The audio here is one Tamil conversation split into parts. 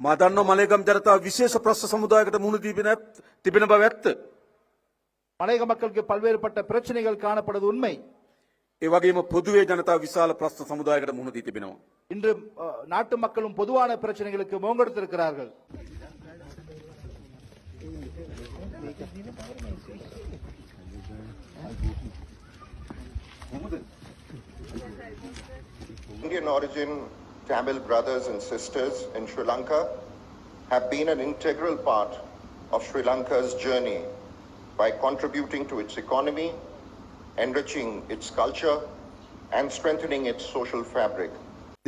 මා දන්නවා මලේගම් ජනතාව විශේෂ ප්‍රශ්න සමුදායකට මුහුණ තිබෙන බව ඇත්ත. மலையக மக்களுக்கு பல்வேறுபட்ட பிரச்சனைகள் காணப்படுவது உண்மை. ඒ වගේම පොදුවේ ජනතාව විශාල ප්‍රශ්න සමුදායකට මුහුණ දී තිබෙනවා. இன்று நாட்டு மக்களும் பொதுவான பிரச்சனைகளுக்கு முகங்கொடுத்திருக்கிறார்கள். Indian origin Tamil brothers and sisters in Sri Lanka have been an integral part of Sri Lanka's journey by contributing to its economy, enriching its culture and strengthening its social fabric.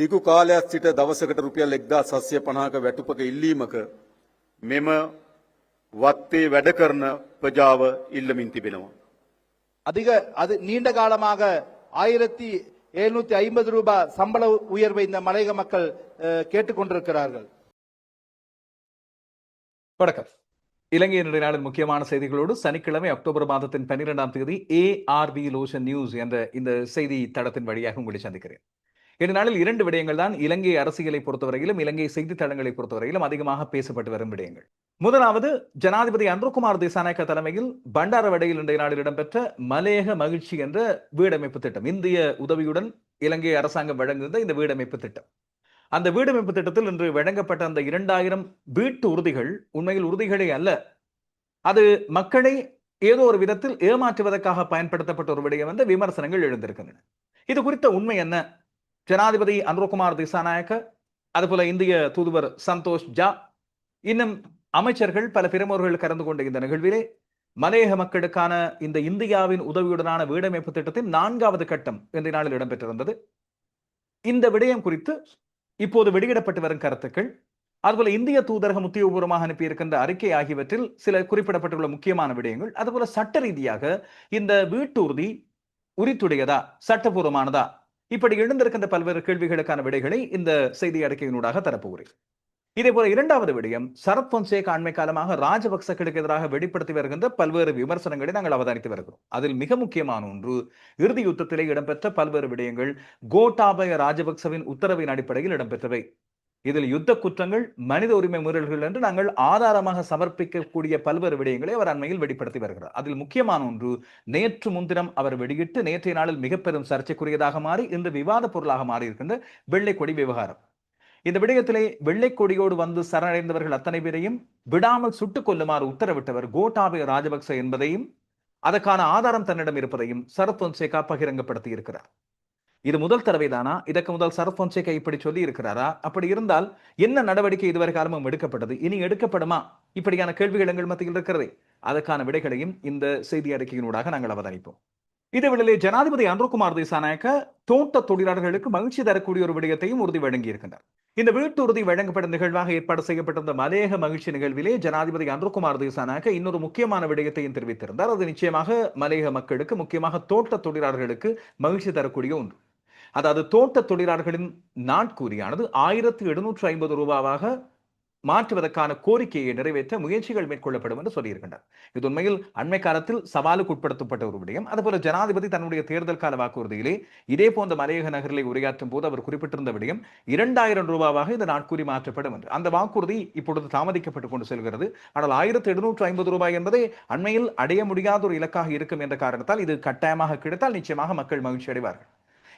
දිගු කාලයක් සිට දවසකට රුපියල් 1750ක වැටුපක ඉල්ලීමක මෙම වත්තේ වැඩ කරන ප්‍රජාව ඉල්ලමින් තිබෙනවා. அது நீண்ட காலமாக 1750 ரூபாய் சம்பள உயர்வை இந்த மலையக மக்கள் கேட்டுக்கொண்டிருக்கிறார்கள். வணக்கம். இலங்கை இன்றைய நாளின் முக்கியமான செய்திகளோடு சனிக்கிழமை அக்டோபர் மாதத்தின் 12ஆம் தேதி ARV லோஷன் நியூஸ் என்ற இந்த செய்தி தளத்தின் வழியாக உங்களை சந்திக்கிறேன். இந்த நாளில் 2 விடயங்கள் தான் இலங்கை அரசியலை பொறுத்தவரையிலும் இலங்கை செய்தித்தளங்களை பொறுத்தவரையிலும் அதிகமாக பேசப்பட்டு வரும் விடயங்கள். முதலாவது, ஜனாதிபதி அன்ருகுமார் திசாநாயக்க தலைமையில் பண்டாரவடையில் இன்றைய நாளில் இடம்பெற்ற மலையக மகிழ்ச்சி என்ற வீடமைப்பு திட்டம், இந்திய உதவியுடன் இலங்கை அரசாங்கம் வழங்குகின்ற இந்த வீடமைப்பு திட்டம். அந்த வீடமைப்பு திட்டத்தில் இன்று வழங்கப்பட்ட அந்த 2000 வீட்டு உறுதிகள் உண்மையில் உறுதிகளே அல்ல, அது மக்களை ஏதோ ஒரு விதத்தில் ஏமாற்றுவதற்காக பயன்படுத்தப்பட்ட ஒரு விடயம் என்ற விமர்சனங்கள் எழுந்திருக்கின்றன. இது குறித்த உண்மை என்ன? ஜனாதிபதி அன்ருகுமார் திசாநாயக்க, அதுபோல இந்திய தூதுவர் சந்தோஷ் ஜா, இன்னும் அமைச்சர்கள் பல பிரமுகர்கள் கலந்து கொண்ட இந்த நிகழ்விலே மலையக மக்களுக்கான இந்த இந்தியாவின் உதவியுடனான வீடமைப்பு திட்டத்தின் 4வது கட்டம் இன்றைய நாளில் இடம்பெற்றிருந்தது. இந்த விடயம் குறித்து இப்போது வெளியிடப்பட்டு வரும் கருத்துக்கள், அதுபோல இந்திய தூதரகம் உத்தியோகபூர்வமாக அனுப்பியிருக்கின்ற அறிக்கை ஆகியவற்றில் சில குறிப்பிடப்பட்டுள்ள முக்கியமான விடயங்கள், அதுபோல சட்ட ரீதியாக இந்த வீட்டுறுதி உரித்துடையதா, சட்டபூர்வமானதா, இப்படி எழுந்திருக்கின்ற பல்வேறு கேள்விகளுக்கான விடைகளை இந்த செய்தி அறிக்கையினூடாக தரப்போகிறேன். இதே போல 2வது விடயம், சரத் பொன்சேகா அண்மை காலமாக ராஜபக்சர்களுக்கு எதிராக வெளிப்படுத்தி வருகின்ற பல்வேறு விமர்சனங்களை நாங்கள் அவதானித்து வருகிறோம். அதில் மிக முக்கியமான ஒன்று, இறுதி யுத்தத்திலே இடம்பெற்ற பல்வேறு விடயங்கள் கோட்டாபய ராஜபக்சவின் உத்தரவின் அடிப்படையில் இடம்பெற்றவை. இதில் யுத்த குற்றங்கள், மனித உரிமை மீறல்கள் என்று நாங்கள் ஆதாரமாக சமர்ப்பிக்கக்கூடிய பல்வேறு விடயங்களை அவர் அண்மையில் வெளிப்படுத்தி வருகிறார். அதில் முக்கியமான ஒன்று, நேற்று முன்தினம் அவர் வெளியிட்டு நேற்றைய நாளில் மிக பெரும் சர்ச்சைக்குரியதாக மாறி இன்று விவாத பொருளாக மாறி இருக்கின்ற வெள்ளை கொடி விவகாரம். இந்த விடயத்திலே வெள்ளை கொடியோடு வந்து சரணடைந்தவர்கள் அத்தனை பேரையும் விடாமல் சுட்டுக் கொல்லுமாறு உத்தரவிட்டவர் கோட்டாபய ராஜபக்ச என்பதையும் அதற்கான ஆதாரம் தன்னிடம் இருப்பதையும் சரத் பொன்சேகா பகிரங்கப்படுத்தி இருக்கிறார். இது முதல் தடவைதானா? இதற்கு முதல் சரத் பொன்சேகா இப்படி சொல்லி இருக்கிறாரா? அப்படி இருந்தால் என்ன நடவடிக்கை இதுவரை காலமும் எடுக்கப்பட்டது, இனி எடுக்கப்படுமா? இப்படியான கேள்விகள் எங்கள் மத்தியில் இருக்கிறதே. அதற்கான விடைகளையும் இந்த செய்தி அறிக்கையினூடாக நாங்கள் அவதானிப்போம். இதேவேளை ஜனாதிபதி அன்ருகுமார் திசாநாயக்க தோட்ட தொழிலாளர்களுக்கு மகிழ்ச்சி தரக்கூடிய ஒரு விடயத்தையும் உறுதி வழங்கி இருக்கின்றார். இந்த வீட்டு உறுதி வழங்கப்படும் நிகழ்வாக ஏற்பாடு செய்யப்பட்டிருந்த மலையக மகிழ்ச்சி நிகழ்விலே ஜனாதிபதி அன்ருகுமார் திசாநாயக்க இன்னொரு முக்கியமான விடயத்தையும் தெரிவித்திருந்தார். அது நிச்சயமாக மலையக மக்களுக்கு, முக்கியமாக தோட்ட தொழிலாளர்களுக்கு மகிழ்ச்சி தரக்கூடிய ஒன்று. அதாவது தோட்ட தொழிலாளர்களின் நாட்கூலியானது 1750 ரூபாவாக மாற்றுவதற்கான கோரிக்கையை நிறைவேற்ற முயற்சிகள் மேற்கொள்ளப்படும் என்று சொல்லியிருக்கின்றார். இது உண்மையில் அண்மை காலத்தில் சவாலுக்கு உட்படுத்தப்பட்ட ஒரு விடயம். அதுபோல ஜனாதிபதி தன்னுடைய தேர்தல் கால வாக்குறுதியிலே இதே போன்ற மலையக நகரிலே உரையாற்றும் போது அவர் குறிப்பிட்டிருந்த விடயம் 2000 ரூபாவாக இந்த நாட்கூலி மாற்றப்படும் என்று. அந்த வாக்குறுதி இப்பொழுது தாமதிக்கப்பட்டுக் கொண்டு செல்கிறது. ஆனால் 1750 ரூபாய் என்பதை அண்மையில் அடைய முடியாத ஒரு இலக்காக இருக்கும் என்ற காரணத்தால் இது கட்டாயமாக கிடைத்தால் நிச்சயமாக மக்கள் மகிழ்ச்சி அடைவார்கள்.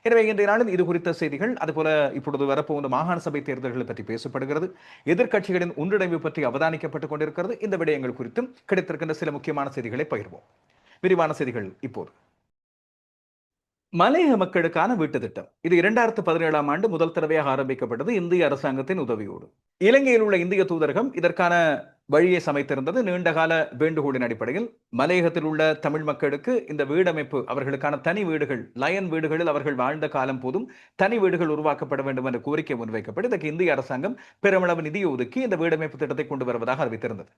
எனவே இன்றைய நாளில் இது குறித்த செய்திகள், அதுபோல இப்பொழுது வரப்போகிற மாகாண சபை தேர்தல்கள் பற்றி பேசப்படுகிறது, எதிர்க்கட்சிகளின் ஒன்றிணைவு பற்றி அவதானிக்கப்பட்டுக் கொண்டிருக்கிறது. இந்த விடயங்கள் குறித்தும் கிடைத்திருக்கின்ற சில முக்கியமான செய்திகளை பகிர்வோம். விரிவான செய்திகள் இப்போது. மலையக மக்களுக்கான வீட்டு திட்டம் இது 2017ஆம் ஆண்டு முதல் தடவையாக ஆரம்பிக்கப்பட்டது இந்திய அரசாங்கத்தின் உதவியோடு. இலங்கையில் உள்ள இந்திய தூதரகம் இதற்கான வழியை சமைத்திருந்தது. நீண்டகால வேண்டுகோளின் அடிப்படையில் மலையகத்தில் உள்ள தமிழ் மக்களுக்கு இந்த வீடமைப்பு, அவர்களுக்கான தனி வீடுகள், லயன் வீடுகளில் அவர்கள் வாழ்ந்த காலம் போதும் தனி வீடுகள் உருவாக்கப்பட வேண்டும் என்ற கோரிக்கை முன்வைக்கப்பட்டு இதற்கு இந்திய அரசாங்கம் பெருமளவு நிதியை ஒதுக்கி இந்த வீடமைப்பு திட்டத்தை கொண்டு வருவதாக அறிவித்திருந்தது.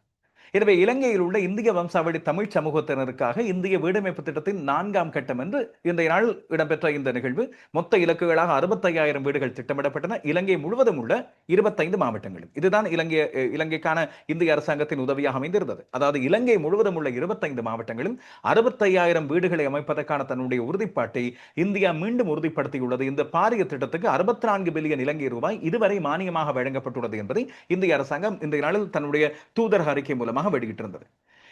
எனவே இலங்கையில் உள்ள இந்திய வம்சாவளி தமிழ் சமூகத்தினருக்காக இந்திய வீடமைப்பு திட்டத்தின் 4ஆம் கட்டம் என்று இன்றைய நாள் இடம்பெற்ற இந்த நிகழ்வு மொத்த இலக்குகளாக 65,000 வீடுகள் திட்டமிடப்பட்டன இலங்கை முழுவதும் உள்ள 25 மாவட்டங்களில். இதுதான் இலங்கைக்கான இந்திய அரசாங்கத்தின் உதவியாக அமைந்திருந்தது. அதாவது இலங்கை முழுவதும் உள்ள 25 மாவட்டங்களில் 65,000 வீடுகளை அமைப்பதற்கான தன்னுடைய உறுதிப்பாட்டை இந்தியா மீண்டும் உறுதிப்படுத்தியுள்ளது. இந்த பாரிய திட்டத்துக்கு 64 பில்லியன் இலங்கை ரூபாய் இதுவரை மானியமாக வழங்கப்பட்டுள்ளது என்பதை இந்திய அரசாங்கம் இன்றைய நாளில் தன்னுடைய தூதரக அறிக்கை மூலமாக வெளியிட்டிருந்தது.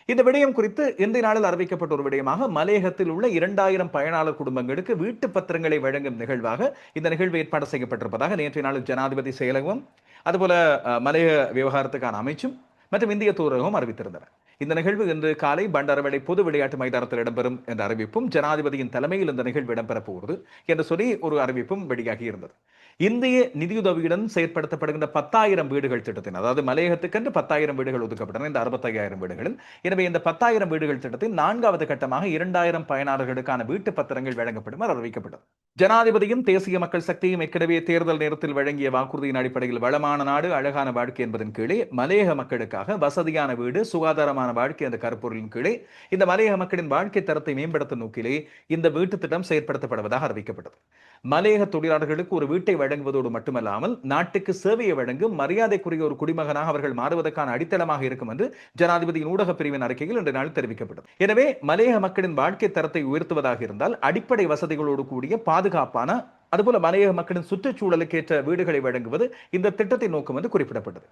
இந்த விடயம் குறித்து இன்றைய நாளில் அறிவிக்கப்பட்ட ஒரு விடயமாக மலையகத்தில் உள்ள 2000 பயனாளர் குடும்பங்களுக்கு வீட்டு பத்திரங்களை வழங்கும் நிகழ்வாக இந்த நிகழ்வு ஏற்பாடு செய்யப்பட்டிருப்பதாக நேற்றைய நாளில் ஜனாதிபதி செயலகம் அதுபோல மலையக விவகாரத்துக்கான அமைச்சும் மற்றும் இந்திய தூதரகமும் அறிவித்திருந்தனர். இந்த நிகழ்வு இன்று காலை பண்டாரவளை பொது விளையாட்டு மைதானத்தில் இடம்பெறும் என்ற அறிவிப்பும் ஜனாதிபதியின் தலைமையில் இந்த நிகழ்வு இடம்பெறப் போகிறது என்று சொல்லி ஒரு அறிவிப்பும் வெளியாகி இருந்தது. இந்திய நிதியுதவியுடன் செயற்படுத்தப்படுகின்ற 10,000 வீடுகள் திட்டத்தின் அதாவது மலையகத்துக்கென்று 10,000 வீடுகள் ஒதுக்கப்பட்டன இந்த 65,000 வீடுகளில். எனவே இந்த 10,000 வீடுகள் திட்டத்தின் 4வது கட்டமாக 2,000 பயனாளர்களுக்கான வீட்டு பத்திரங்கள் வழங்கப்படும் அறிவிக்கப்பட்டது. ஜனாதிபதியும் தேசிய மக்கள் சக்தியும் ஏற்கனவே தேர்தல் நேரத்தில் வழங்கிய வாக்குறுதியின் அடிப்படையில் வளமான நாடு அழகான வாழ்க்கை என்பதன் கீழே மலையக மக்களுக்காக வசதியான வீடு சுகாதாரமான வாழ்க்கை என்ற கருப்பொருளின் கீழே இந்த மலையக மக்களின் வாழ்க்கை தரத்தை மேம்படுத்தும் நோக்கிலே இந்த வீட்டு திட்டம் செயற்படுத்தப்படுவதாக அறிவிக்கப்பட்டது. மலையக தொழிலாளர்களுக்கு ஒரு வீட்டை வழங்குவதோடு மட்டுமல்லாமல் நாட்டுக்கு சேவையை வழங்கும் மரியாதைக்குரிய ஒரு குடிமகனாக அவர்கள் மாறுவதற்கான அடித்தளமாக இருக்கும் என்று ஜனாதிபதியின் ஊடக பிரிவின் அறிக்கையில் இன்று நாள் தெரிவிக்கப்பட்டது. எனவே மலையக மக்களின் வாழ்க்கை தரத்தை உயர்த்துவதாக இருந்தால் அடிப்படை வசதிகளோடு கூடிய பாதுகாப்பான அதுபோல மலையக மக்களின் சுற்றுச்சூழலுக்கு ஏற்ற வீடுகளை வழங்குவது இந்த திட்டத்தின் நோக்கம் என்று குறிப்பிடப்பட்டது.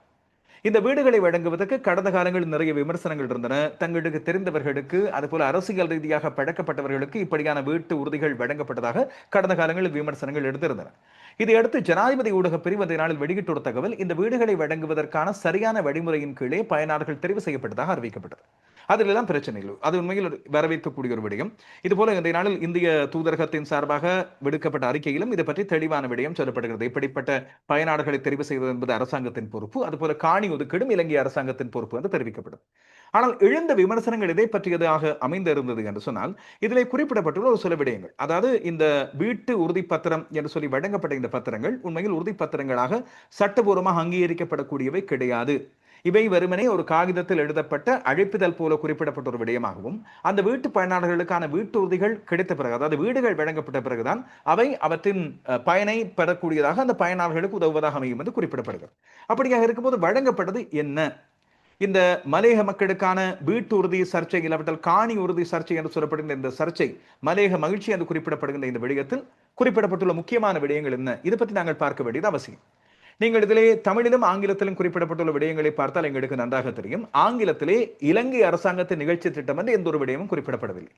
இந்த வீடுகளை வழங்குவதற்கு கடந்த காலங்களில் நிறைய விமர்சனங்கள் இருந்தன. தங்களுக்கு தெரிந்தவர்களுக்கு அதுபோல அரசியல் ரீதியாக பழக்கப்பட்டவர்களுக்கு இப்படியான வீட்டு உறுதிகள் வழங்கப்பட்டதாக கடந்த காலங்களில் விமர்சனங்கள் எடுத்திருந்தன. இதையடுத்து ஜனாதிபதி ஊடக பிரிவு இந்த நாளில் வெளியிட்ட ஒரு தகவல் இந்த வீடுகளை வழங்குவதற்கான சரியான வழிமுறையின் கீழே பயனாளர்கள் தெரிவு செய்யப்பட்டதாக அறிவிக்கப்பட்டது. அதில் எல்லாம் பிரச்சனை இல்லை. அது உண்மையில் வரவேற்கக்கூடிய ஒரு விடயம். இதுபோல இந்த நாளில் இந்திய தூதரகத்தின் சார்பாக விடுக்கப்பட்ட அறிக்கையிலும் இது பற்றி தெளிவான விடயம் சொல்லப்படுகிறது. இப்படிப்பட்ட பயனாளர்களை தெரிவு செய்வது என்பது அரசாங்கத்தின் பொறுப்பு. அதுபோல காணி ஒதுக்கீடும் இலங்கை அரசாங்கத்தின் பொறுப்பு என்று தெரிவிக்கப்பட்டது. ஆனால் எழுந்த விமர்சனங்கள் இதை பற்றியதாக அமைந்திருந்தது என்று சொன்னால் இதிலே குறிப்பிடப்பட்டுள்ள ஒரு சில விடயங்கள். அதாவது இந்த வீட்டு உறுதிப்பத்திரம் என்று சொல்லி வழங்கப்பட்ட இந்த பத்திரங்கள் உண்மையில் உறுதிப்பத்திரங்களாக சட்டபூர்வமாக அங்கீகரிக்கப்படக்கூடியவை கிடையாது. இவை வெறுமனே ஒரு காகிதத்தில் எழுதப்பட்ட அழைப்புதல் போல குறிப்பிடப்பட்ட ஒரு விடயமாகவும் அந்த வீட்டு பயனாளர்களுக்கான வீட்டு உறுதிகள் கிடைத்த பிறகு அதாவது வீடுகள் வழங்கப்பட்ட பிறகுதான் அவை அவற்றின் பயனை பெறக்கூடியதாக அந்த பயனாளர்களுக்கு உதவுவதாக அமையும் என்று குறிப்பிடப்படுகிறது. அப்படியாக இருக்கும்போது வழங்கப்பட்டது என்ன? இந்த மலையக மக்களுக்கான வீட்டு உறுதி சர்ச்சை இல்லாவிட்டால் காணி உறுதி சர்ச்சை என்று சொல்லப்படுகின்ற இந்த சர்ச்சை மலையக மகிழ்ச்சி என்று குறிப்பிடப்படுகின்ற இந்த விடயத்தில் குறிப்பிடப்பட்டுள்ள முக்கியமான விடயங்கள் என்ன? இது பற்றி நாங்கள் பார்க்க வேண்டியது அவசியம். நீங்கள் இதிலே தமிழிலும் ஆங்கிலத்திலும் குறிப்பிடப்பட்டுள்ள விடயங்களை பார்த்தால் எங்களுக்கு நன்றாக தெரியும். ஆங்கிலத்திலே இலங்கை அரசாங்கத்தின் நிகழ்ச்சி திட்டம் என்று எந்த ஒரு விடயமும் குறிப்பிடப்படவில்லை.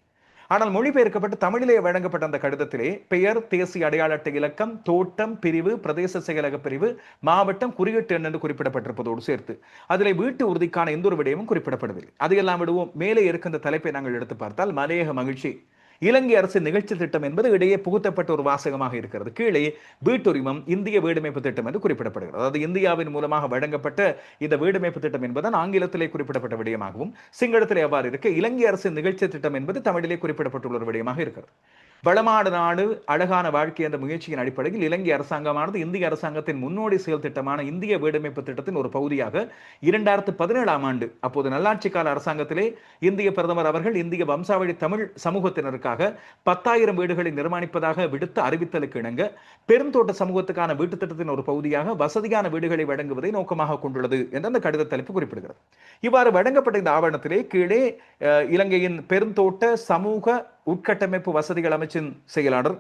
ஆனால் மொழிபெயர்க்கப்பட்டு தமிழிலே வழங்கப்பட்ட அந்த கடிதத்திலே பெயர், தேசிய அடையாள அட்டை இலக்கம், தோட்டம், பிரிவு, பிரதேச செயலக பிரிவு, மாவட்டம், குறியீட்டு எண் என்று குறிப்பிடப்பட்டிருப்பதோடு சேர்த்து அதிலே வீட்டு உறுதிக்கான எந்த ஒரு விடயமும் குறிப்பிடப்படவில்லை. அதையெல்லாம் விடுவோம். மேலே இருக்கின்ற தலைப்பை நாங்கள் எடுத்து பார்த்தால் மலையக மகிழ்ச்சி இலங்கை அரசின் நிகழ்ச்சி திட்டம் என்பது இடையே புகுத்தப்பட்ட ஒரு வாசகமாக இருக்கிறது. கீழே வீட்டுரிமம் இந்திய வீடமைப்பு திட்டம் என்று குறிப்பிடப்படுகிறது. அதாவது இந்தியாவின் மூலமாக வழங்கப்பட்ட இந்த வீடமைப்பு திட்டம் என்பதன் ஆங்கிலத்திலே குறிப்பிடப்பட்ட விடயமாகவும் சிங்களத்திலே அவ்வாறு இருக்க இலங்கை அரசின் நிகழ்ச்சி திட்டம் என்பது தமிழிலே குறிப்பிடப்பட்டுள்ள ஒரு விடயமாக இருக்கிறது. வளமான நாடு அழகான வாழ்க்கை என்ற முயற்சியின் அடிப்படையில் இலங்கை அரசாங்கமானது இந்திய அரசாங்கத்தின் முன்னோடி செயல் திட்டமான இந்திய வீடமைப்பு திட்டத்தின் ஒரு பகுதியாக 2017ஆம் ஆண்டு அப்போது நல்லாட்சி கால அரசாங்கத்திலே இந்திய பிரதமர் அவர்கள் இந்திய வம்சாவளி தமிழ் சமூகத்தினருக்காக 10,000 வீடுகளை நிர்மாணிப்பதாக விடுத்த அறிவித்தலுக்கு இணங்க பெருந்தோட்ட சமூகத்துக்கான வீட்டு திட்டத்தின் ஒரு பகுதியாக வசதியான வீடுகளை வழங்குவதை நோக்கமாக கொண்டுள்ளது என்ற அந்த கடித தலைப்பு குறிப்பிடுகிறது. இவ்வாறு வழங்கப்பட்ட இந்த ஆவணத்திலே கீழே இலங்கையின் பெருந்தோட்ட சமூக உட்கட்டமைப்பு வசதிகள் அமைச்சின் செயலாளர்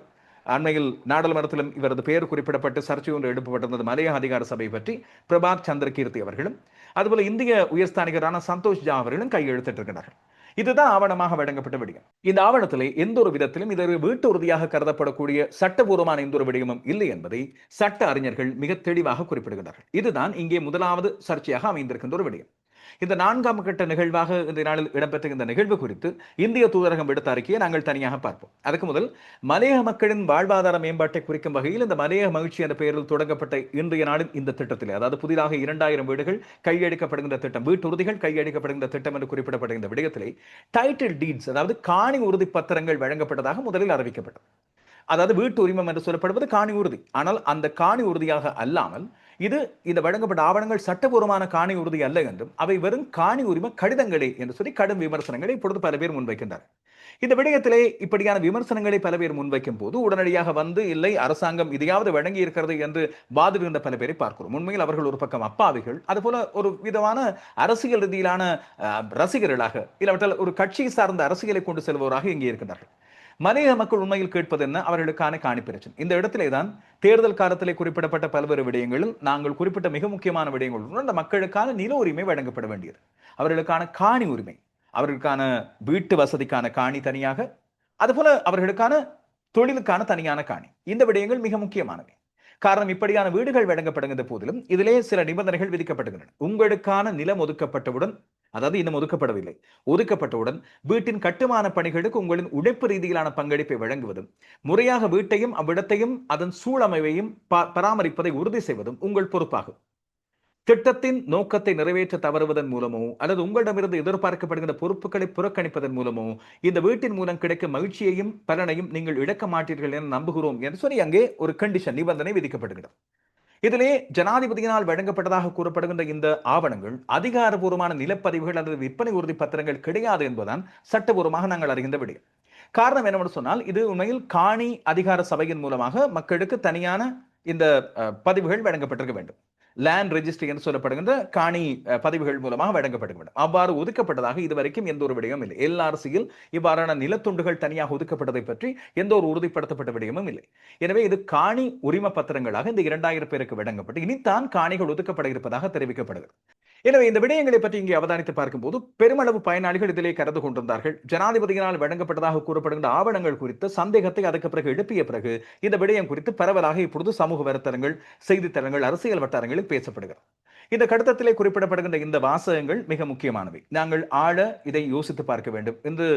அண்மையில் நாடாளுமன்றத்திலும் இவரது பெயர் குறிப்பிடப்பட்டு சர்ச்சை ஒன்று எழுப்பப்பட்டிருந்தது மலையக அதிகார சபை பற்றி பிரபாத் சந்திரகீர்த்தி அவர்களும் அதுபோல இந்திய உயர்ஸ்தானிகரான சந்தோஷ் ஜா அவர்களும் கையெழுத்திட்டிருக்கிறார்கள். இதுதான் ஆவணமாக வழங்கப்பட்ட விடயம். இந்த ஆவணத்திலே எந்த ஒரு விதத்திலும் இது ஒரு வீட்டு உறுதியாக கருதப்படக்கூடிய சட்டபூர்வமான எந்த ஒரு விடயமும் இல்லை என்பதை சட்ட அறிஞர்கள் மிக தெளிவாக குறிப்பிடுகிறார்கள். இதுதான் இங்கே முதலாவது சர்ச்சையாக அமைந்திருக்கின்ற ஒரு விடயம். இந்த 4ஆம் கட்ட நிகழ்வாக இந்த நாளில் இடம்பெற்ற இந்த நிகழ்வு குறித்து இந்திய தூதரகம் விடுத்த அறிக்கையை நாங்கள் தனியாக பார்ப்போம். அதுக்கு முதல் மலையக மக்களின் வாழ்வாதார மேம்பாட்டை குறிக்கும் வகையில் இந்த மலையக மகிழ்ச்சி என்ற பெயரில் தொடங்கப்பட்ட இன்றைய நாளில் இந்த திட்டத்திலே அதாவது புதிதாக 2000 வீடுகள் கையளிக்கப்படுகின்ற திட்டம் வீட்டு உறுதிகள் கையளிக்கப்படுகின்ற திட்டம் என்று குறிப்பிடப்பட்ட இந்த விடயத்திலே டைட்டில் டீட்ஸ் அதாவது காணி உறுதி பத்திரங்கள் வழங்கப்பட்டதாக முதலில் அறிவிக்கப்பட்டது. அதாவது வீட்டு உரிமம் என்று சொல்லப்படுவது காணி உறுதி. ஆனால் அந்த காணி உறுதியாக அல்லாமல் இது இந்த வழங்கப்பட்ட ஆவணங்கள் சட்டபூர்வமான காணி உறுதி அல்ல என்றும் அவை வெறும் காணி உரிமை கடிதங்களே என்று சொல்லி கடும் விமர்சனங்களை இப்பொழுது பல பேர் முன்வைக்கின்றனர். இந்த விடயத்திலே இப்படியான விமர்சனங்களை பல பேர் முன்வைக்கும் போது உடனடியாக வந்து இல்லை அரசாங்கம் இதையாவது வழங்கி இருக்கிறது என்று வாதிடுகின்ற பல பேரை பார்க்கிறோம். உண்மையில் அவர்கள் ஒரு பக்கம் அப்பாவிகள், அதுபோல ஒரு விதமான அரசியல் ரீதியிலான ரசிகர்களாக இல்லாவிட்டால் ஒரு கட்சியை சார்ந்த அரசியலை கொண்டு செல்பவராக இங்கே இருக்கின்றார்கள். மலையக மக்கள் உண்மையில் கேட்பது என்ன? அவர்களுக்கான காணி பிரச்சனை. இந்த இடத்திலே தான் தேர்தல் காலத்திலே குறிப்பிடப்பட்ட பல்வேறு விடயங்களில் நாங்கள் குறிப்பிட்ட மிக முக்கியமான விடயங்கள் அந்த மக்களுக்கான நில உரிமை வழங்கப்பட வேண்டியது, அவர்களுக்கான காணி உரிமை, அவர்களுக்கான வீட்டு வசதிக்கான காணி தனியாக, அதுபோல அவர்களுக்கான தொழிலுக்கான தனியான காணி. இந்த விடயங்கள் மிக முக்கியமானவை. காரணம், இப்படியான வீடுகள் வழங்கப்படுகின்ற போதிலும் இதிலே சில நிபந்தனைகள் விதிக்கப்படுகின்றன. உங்களுக்கான நிலம் ஒதுக்கப்பட்டவுடன், அதாவது இன்னும் ஒதுக்கப்படவில்லை, ஒதுக்கப்பட்டவுடன் வீட்டின் கட்டுமான பணிகளுக்கு உங்களின் உழைப்பு ரீதியிலான பங்களிப்பை வழங்குவதும், முறையாக வீட்டையும் அவ்விடத்தையும் அதன் சூழமைவையும் பராமரிப்பதை உறுதி செய்வதும் உங்கள் பொறுப்பாகும். திட்டத்தின் நோக்கத்தை நிறைவேற்ற தவறுவதன் மூலமோ அல்லது உங்களிடமிருந்து எதிர்பார்க்கப்படுகின்ற பொறுப்புகளை புறக்கணிப்பதன் மூலமோ இந்த வீட்டின் மூலம் கிடைக்கும் மகிழ்ச்சியையும் பலனையும் நீங்கள் இழக்க மாட்டீர்கள் என நம்புகிறோம் என்று சொல்லி அங்கே ஒரு கண்டிஷன், நிபந்தனை விதிக்கப்படுகிறது. இதிலே ஜனாதிபதியினால் வழங்கப்பட்டதாக கூறப்படுகின்ற இந்த ஆவணங்கள் அதிகாரபூர்வமான நிலப்பதிவுகள் அல்லது விற்பனை உறுதி பத்திரங்கள் கிடையாது என்பதுதான் சட்டபூர்வமாக நாங்கள் அறிகின்ற விடயம். காரணம் என்னவென்று சொன்னால், இது உண்மையில் காணி அதிகார சபையின் மூலமாக மக்களுக்கு தனியான இந்த பதிவுகள் வழங்கப்பட்டிருக்க வேண்டும். லேண்ட் ரெஜிஸ்ட்ரி என்று சொல்லப்படுகின்ற காணி பதிவுகள் மூலமாக வழங்கப்பட வேண்டும். அவ்வாறு ஒதுக்கப்பட்டதாக இதுவரைக்கும் எந்த ஒரு விடயமும் இல்லை. எல்ஆர்சியில் இவ்வாறான நிலத்துண்டுகள் தனியாக ஒதுக்கப்பட்டதை பற்றி எந்த ஒரு உறுதிப்படுத்தப்பட்ட விடயமும் இல்லை. எனவே இது காணி உரிம பத்திரங்களாக இந்த 2000 பேருக்கு வழங்கப்பட்டு இனித்தான் காணிகள் ஒதுக்கப்பட இருப்பதாக தெரிவிக்கப்படுகிறது. எனவே இந்த விடயங்களை பற்றி இங்கே அவதானித்து பார்க்கும்போது பெருமளவு பயனாளிகள் இதிலே கருது கொண்டிருந்தார்கள். ஜனாதிபதியினால் வழங்கப்பட்டதாக கூறப்படுகின்ற ஆவணங்கள் குறித்த சந்தேகத்தை அதுக்கு பிறகு எழுப்பிய பிறகு இந்த விடயம் குறித்து பரவலாக இப்பொழுது சமூக வலைத்தளங்கள், செய்தித்தளங்கள், அரசியல் வட்டாரங்களில் பேசப்படுகிறது. இந்த கடிதத்திலே குறிப்பிடப்படுகின்ற இந்த வாசகங்கள் மிக முக்கியமானவை. நாங்கள் ஆழ இதை யோசித்து பார்க்க வேண்டும் என்று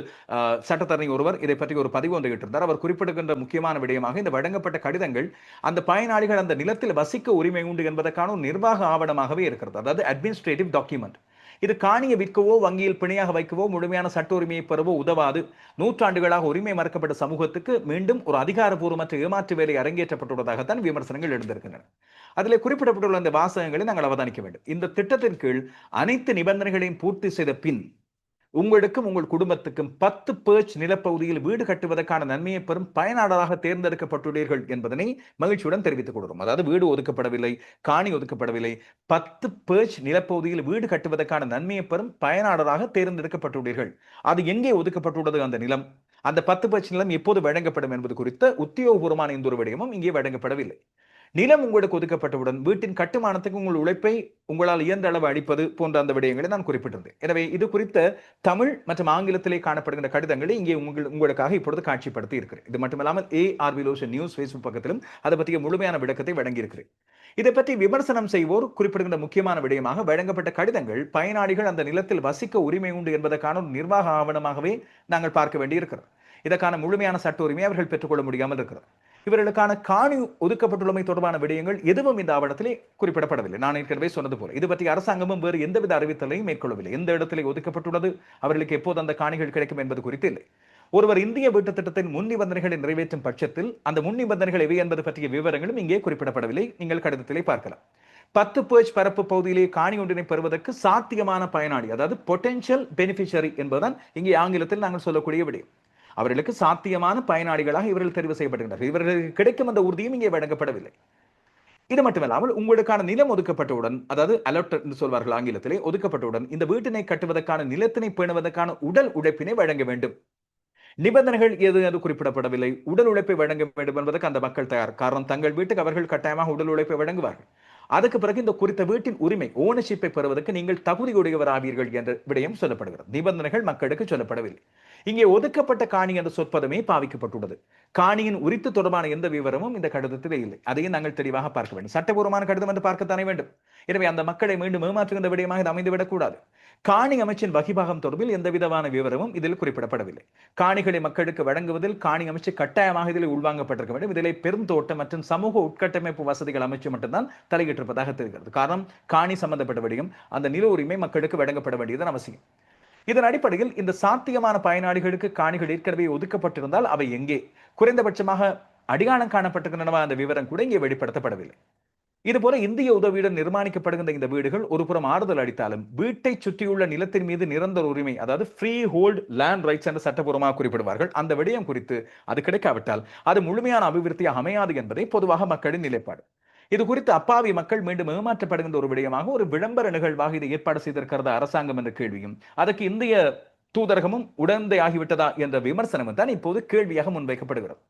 சட்டத்தரணி ஒருவர் இதை பற்றி ஒரு பதிவு ஒன்றை இட்டிருந்தார். அவர் குறிப்பிடுகின்ற முக்கியமான விடயமாக இந்த வழங்கப்பட்ட கடிதங்கள் அந்த பயனாளிகள் அந்த நிலத்தில் வசிக்க உரிமை உண்டு என்பதற்கான ஒரு நிர்வாக ஆவணமாகவே இருக்கிறது. அதாவது அட்மினிஸ்ட்ரேட்டிவ் டாக்குமெண்ட். இது காணியை விற்கவோ வங்கியில் பிணையாக வைக்கவோ முழுமையான சட்ட உரிமையை பெறவோ உதவாது. நூற்றாண்டுகளாக உரிமை மறுக்கப்பட்ட சமூகத்துக்கு மீண்டும் ஒரு அதிகாரபூர்வமற்ற ஏமாற்று வேலை அரங்கேற்றப்பட்டுள்ளதாகத்தான் விமர்சனங்கள் எழுந்திருக்கின்றன. அதில் குறிப்பிடப்பட்டுள்ள இந்த வாசகங்களை நாங்கள் அவதானிக்க வேண்டும். இந்த திட்டத்தின் கீழ் அனைத்து நிபந்தனைகளையும் பூர்த்தி செய்த பின் உங்களுக்கும் உங்கள் குடும்பத்துக்கும் 10 பேர்ச் நிலப்பகுதியில் வீடு கட்டுவதற்கான நன்மையை பெறும் பயனாளராக தேர்ந்தெடுக்கப்பட்டுள்ளீர்கள் என்பதனை மகிழ்ச்சியுடன் தெரிவித்துக் கொள்கிறோம். அதாவது வீடு ஒதுக்கப்படவில்லை, காணி ஒதுக்கப்படவில்லை, 10 பேர்ச் நிலப்பகுதியில் வீடு கட்டுவதற்கான நன்மையை பெறும் பயனாளராக தேர்ந்தெடுக்கப்பட்டுள்ளீர்கள். அது எங்கே ஒதுக்கப்பட்டுள்ளது அந்த நிலம், அந்த 10 பேர்ச் நிலம் எப்போது வழங்கப்படும் என்பது குறித்த உத்தியோகபூர்வமான எந்த ஒரு விடயமும் இங்கே வழங்கப்படவில்லை. நிலம் உங்களுக்கு ஒதுக்கப்பட்டவுடன் வீட்டின் கட்டுமானத்துக்கு உங்கள் உழைப்பை உங்களால் இயன்ற அளவு அளிப்பது போன்ற அந்த விடயங்களை நான் குறிப்பிட்டிருந்தேன். எனவே இது குறித்த தமிழ் மற்றும் ஆங்கிலத்திலே காணப்படுகின்ற கடிதங்களை இங்கே உங்களுக்காக இப்பொழுது காட்சிப்படுத்தி இருக்கிறேன். இது மட்டுமல்லாமல் ARV லோஷன் நியூஸ் ஃபேஸ்புக் பக்கத்திலும் அதை பற்றிய முழுமையான விளக்கத்தை வழங்கியிருக்கிறேன். இதை பற்றி விமர்சனம் செய்வோர் குறிப்பிடுகின்ற முக்கியமான விடயமாக வழங்கப்பட்ட கடிதங்கள் பயனாளிகள் அந்த நிலத்தில் வசிக்க உரிமை உண்டு என்பதற்கான ஒரு நிர்வாக ஆவணமாகவே நாங்கள் பார்க்க வேண்டியிருக்கிறது. இதற்கான முழுமையான சட்ட உரிமையை அவர்கள் பெற்றுக்கொள்ள முடியாமல் இருக்கிறது. இவர்களுக்கான காணி ஒதுக்கப்பட்டுள்ளமை தொடர்பான விடயங்கள் எதுவும் இந்த ஆவணத்திலே குறிப்பிடப்படவில்லை. நான் ஏற்கனவே சொன்னது போல இது பற்றி அரசாங்கமும் வேறு எந்தவித அறிவித்தலையும் மேற்கொள்ளவில்லை. எந்த இடத்திலே ஒதுக்கப்பட்டுள்ளது, அவர்களுக்கு எப்போது அந்த காணிகள் கிடைக்கும் என்பது குறித்து இல்லை. ஒருவர் இந்திய வீட்டு திட்டத்தின் முன் நிபந்தனைகளை நிறைவேற்றும் பட்சத்தில் அந்த முன் நிபந்தனைகள் எவை என்பது பற்றிய விவரங்களும் இங்கே குறிப்பிடப்படவில்லை. நீங்கள் கடிதத்திலே பார்க்கலாம். 10 பேர்ச் பரப்பு பகுதியிலே காணி ஒன்றினை பெறுவதற்கு சாத்தியமான பயனாளி, அதாவது பொட்டென்ஷியல் பெனிஃபிஷரி என்பதுதான் இங்கே ஆங்கிலத்தில் நாங்கள் சொல்லக்கூடிய விடயம். அவர்களுக்கு சாத்தியமான பயனாளிகளாக இவர்கள் தெரிவு செய்யப்படுகின்றனர். இவர்களுக்கு கிடைக்கும் அந்த உறுதியும் இங்கே வழங்கப்படவில்லை. இது மட்டுமல்லாமல் உங்களுக்கான நிலம் ஒதுக்கப்பட்டவுடன், அதாவது அலர்ட் என்று சொல்வார்கள் ஆங்கிலத்திலே, ஒதுக்கப்பட்டவுடன் இந்த வீட்டினை கட்டுவதற்கான நிலத்தினை பேணுவதற்கான உடல் உழைப்பினை வழங்க வேண்டும். நிபந்தனைகள் எது அது குறிப்பிடப்படவில்லை. உடல் உழைப்பை வழங்க வேண்டும் என்பதற்கு அந்த மக்கள் தயார். காரணம், தங்கள் வீட்டுக்கு அவர்கள் கட்டாயமாக உடல் உழைப்பை வழங்குவார்கள். அதுக்கு பிறகு இந்த குறித்த வீட்டின் உரிமை ஓனர்ஷிப்பை பெறுவதற்கு நீங்கள் தகுதியுடையவராவீர்கள் என்ற விடயம் சொல்லப்படுகிறது. நிபந்தனைகள் மக்களுக்கு சொல்லப்படவில்லை. இங்கே ஒதுக்கப்பட்ட காணி என்ற சொற்பதமே பாவிக்கப்பட்டுள்ளது. காணியின் உரித்து தொடர்பான எந்த விவரமும் இந்த கடிதத்திலே இல்லை. அதையும் நாங்கள் தெளிவாக பார்க்க வேண்டும். சட்டபூர்வமான கடிதம் என்று பார்க்கத்தானே வேண்டும். எனவே அந்த மக்களை மீண்டும் ஏமாற்றுகின்ற விடயமாக இது அமைந்துவிடக்கூடாது. காணி அமைச்சின் வகிபாகம் தொடர்பில் எந்த விதமான விவரமும் இதில் குறிப்பிடப்படவில்லை. காணிகளை மக்களுக்கு வழங்குவதில் காணி அமைச்சு கட்டாயமாக இதில் உள்வாங்கப்பட்டிருக்க வேண்டும். இதிலே பெருந்தோட்டம் மற்றும் சமூக உட்கட்டமைப்பு வசதிகள் அமைச்சு மட்டும்தான் தலையிட்டிருப்பதாக தெரிகிறது. காரணம், காணி சம்பந்தப்பட்ட விடயம் அந்த நில உரிமை மக்களுக்கு வழங்கப்பட வேண்டியது அவசியம். இதன் அடிப்படையில் இந்த சாத்தியமான பயனாளிகளுக்கு காணிகள் ஏற்கனவே ஒதுக்கப்பட்டிருந்தால் அவை எங்கே, குறைந்தபட்சமாக அடையாளம் காணப்பட்டிருக்கின்றன அந்த விவரம் கூட இங்கே வெளிப்படுத்தப்படவில்லை. இதுபோல இந்திய உதவியுடன் நிர்மாணிக்கப்படுகின்ற இந்த வீடுகள் ஒருபுறம் ஆறுதல் அளித்தாலும் வீட்டை சுற்றியுள்ள நிலத்தின் மீது நிரந்தர உரிமை, அதாவது ஃப்ரீ ஹோல்ட் லேண்ட் ரைட்ஸ் என்று சட்டப்பூர்வமாக குறிப்பிடுவார்கள். அந்த விடயம் குறித்து அது கிடைக்காவிட்டால் அது முழுமையான அபிவிருத்தியாக அமையாது என்பதை பொதுவாக மக்களின் நிலைப்பாடு. இது குறித்து அப்பாவி மக்கள் மீண்டும் ஏமாற்றப்படுகின்ற ஒரு விடயமாக, ஒரு விளம்பர நிகழ்வாக இதை ஏற்பாடு செய்திருக்கிறது அரசாங்கம் என்ற கேள்வியும், அதற்கு இந்திய தூதரகமும் உடந்தையாகிவிட்டதா என்ற விமர்சனமும் தான் இப்போது கேள்வியாக முன்வைக்கப்படுகிறது.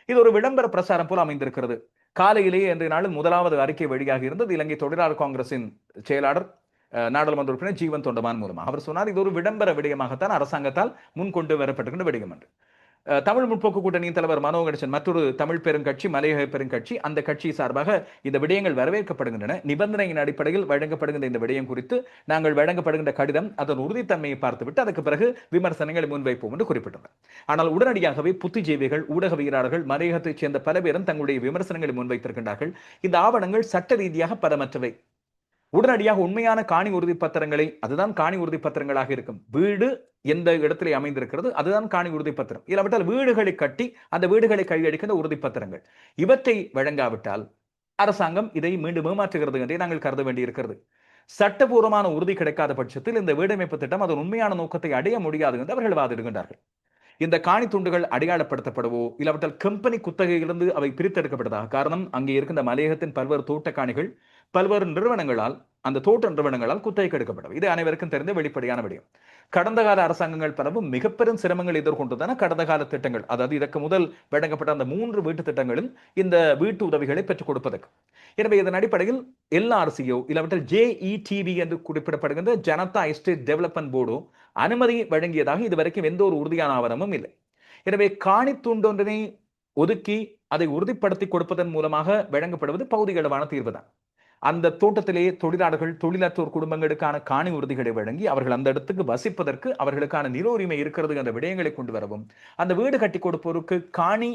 இது ஒரு விளம்பர பிரசாரம் போல அமைந்திருக்கிறது. காலையிலேயே இன்றைய நாளில் முதலாவது அறிக்கை வெளியாக இருந்தது இலங்கை தொழிலாளர் காங்கிரசின் செயலாளர் நாடாளுமன்ற உறுப்பினர் ஜீவன் தொண்டமான் மூலமாக. அவர் சொன்னார், இது ஒரு விளம்பர விடயமாகத்தான் அரசாங்கத்தால் முன்கொண்டு வரப்பட்டிருக்கின்ற விடயம் என்று. தமிழ் முற்போக்கு கூட்டணியின் தலைவர் மனோ கணேசன், மற்றொரு தமிழ் பெருங்கட்சி மலையக பெருங்கட்சி, அந்த கட்சி சார்பாக இந்த விடயங்கள் வரவேற்கப்படுகின்றன. நிபந்தனையின் அடிப்படையில் வழங்கப்படுகின்ற இந்த விடயம் குறித்து நாங்கள் வழங்கப்படுகின்ற கடிதம் அதன் உறுதித்தன்மையை பார்த்துவிட்டு அதுக்கு பிறகு விமர்சனங்களை முன்வைப்போம் என்று குறிப்பிட்டனர். ஆனால் உடனடியாகவே புத்திஜீவிகள், ஊடகவியலாளர்கள், மலையகத்தைச் சேர்ந்த பல பேரும் தங்களுடைய விமர்சனங்களை முன்வைத்திருக்கின்றார்கள். இந்த ஆவணங்கள் சட்ட ரீதியாக பரமற்றவை. உடனடியாக உண்மையான காணி உறுதி பத்திரங்களை, அதுதான் காணி உறுதி பத்திரங்களாக இருக்கும். வீடு எந்த இடத்திலே அமைந்திருக்கிறது அதுதான் காணி உறுதி பத்திரம். இல்லாவிட்டால் வீடுகளை கட்டி அந்த வீடுகளை கையளிக்கின்ற உறுதி பத்திரங்கள், இவற்றை வழங்காவிட்டால் அரசாங்கம் இதை மீண்டும் ஏமாற்றுகிறது என்றே நாங்கள் கருத வேண்டியிருக்கிறது. சட்டபூர்வமான உறுதி கிடைக்காத பட்சத்தில் இந்த வீடமைப்பு திட்டம் அதன் உண்மையான நோக்கத்தை அடைய முடியாது என்று அவர்கள் வாதிடுகின்றார்கள். இந்த காணி துண்டுகள் அடையாளப்படுத்தப்படவோ இல்லாவிட்டால் கம்பெனி குத்தகையிலிருந்து அவை பிரித்தெடுக்கப்பட்டதாக, காரணம் அங்கே இருக்கின்ற மலையகத்தின் பல்வேறு தோட்ட காணிகள் பல்வேறு நிறுவனங்களால், அந்த தோட்ட நிறுவனங்களால் குத்தகைக்கு எடுக்கப்பட்டவை. இது அனைவருக்கும் தெரிந்த வெளிப்படையான விடயம். கடந்த கால அரசாங்கங்கள் பலவும் மிக பெரும் சிரமங்கள் எதிர்கொண்டதான கடந்த கால திட்டங்கள், அதாவது இதற்கு முதல் வழங்கப்பட்ட அந்த 3 வீட்டு திட்டங்களில் இந்த வீட்டு உதவிகளை பெற்றுக் கொடுப்பதற்கு. எனவே இதன் அடிப்படையில் எல்ஆர்சியோ இல்லாவிட்டால் ஜேஇடிபி என்று குறிப்பிடப்படுகின்ற ஜனதா எஸ்டேட் டெவலப்மெண்ட் போர்டோ அனுமதி வழங்கியதாக இதுவரைக்கும் எந்த ஒரு உறுதியான ஆவணமும் இல்லை. எனவே காணி துண்டொன்றினை ஒதுக்கி அதை உறுதிப்படுத்தி கொடுப்பதன் மூலமாக வழங்கப்படுவது பகுதிகளவான தீர்வுதான். அந்த தோட்டத்திலேயே தொழிலாளர்கள், தொழிலற்றோர் குடும்பங்களுக்கான காணி உறுதிகளை வழங்கி அவர்கள் அந்த இடத்துக்கு வசிப்பதற்கு அவர்களுக்கான நில உரிமை இருக்கிறது என்ற விடயங்களை கொண்டு வரவும், அந்த வீடு கட்டி கொடுப்போருக்கு காணி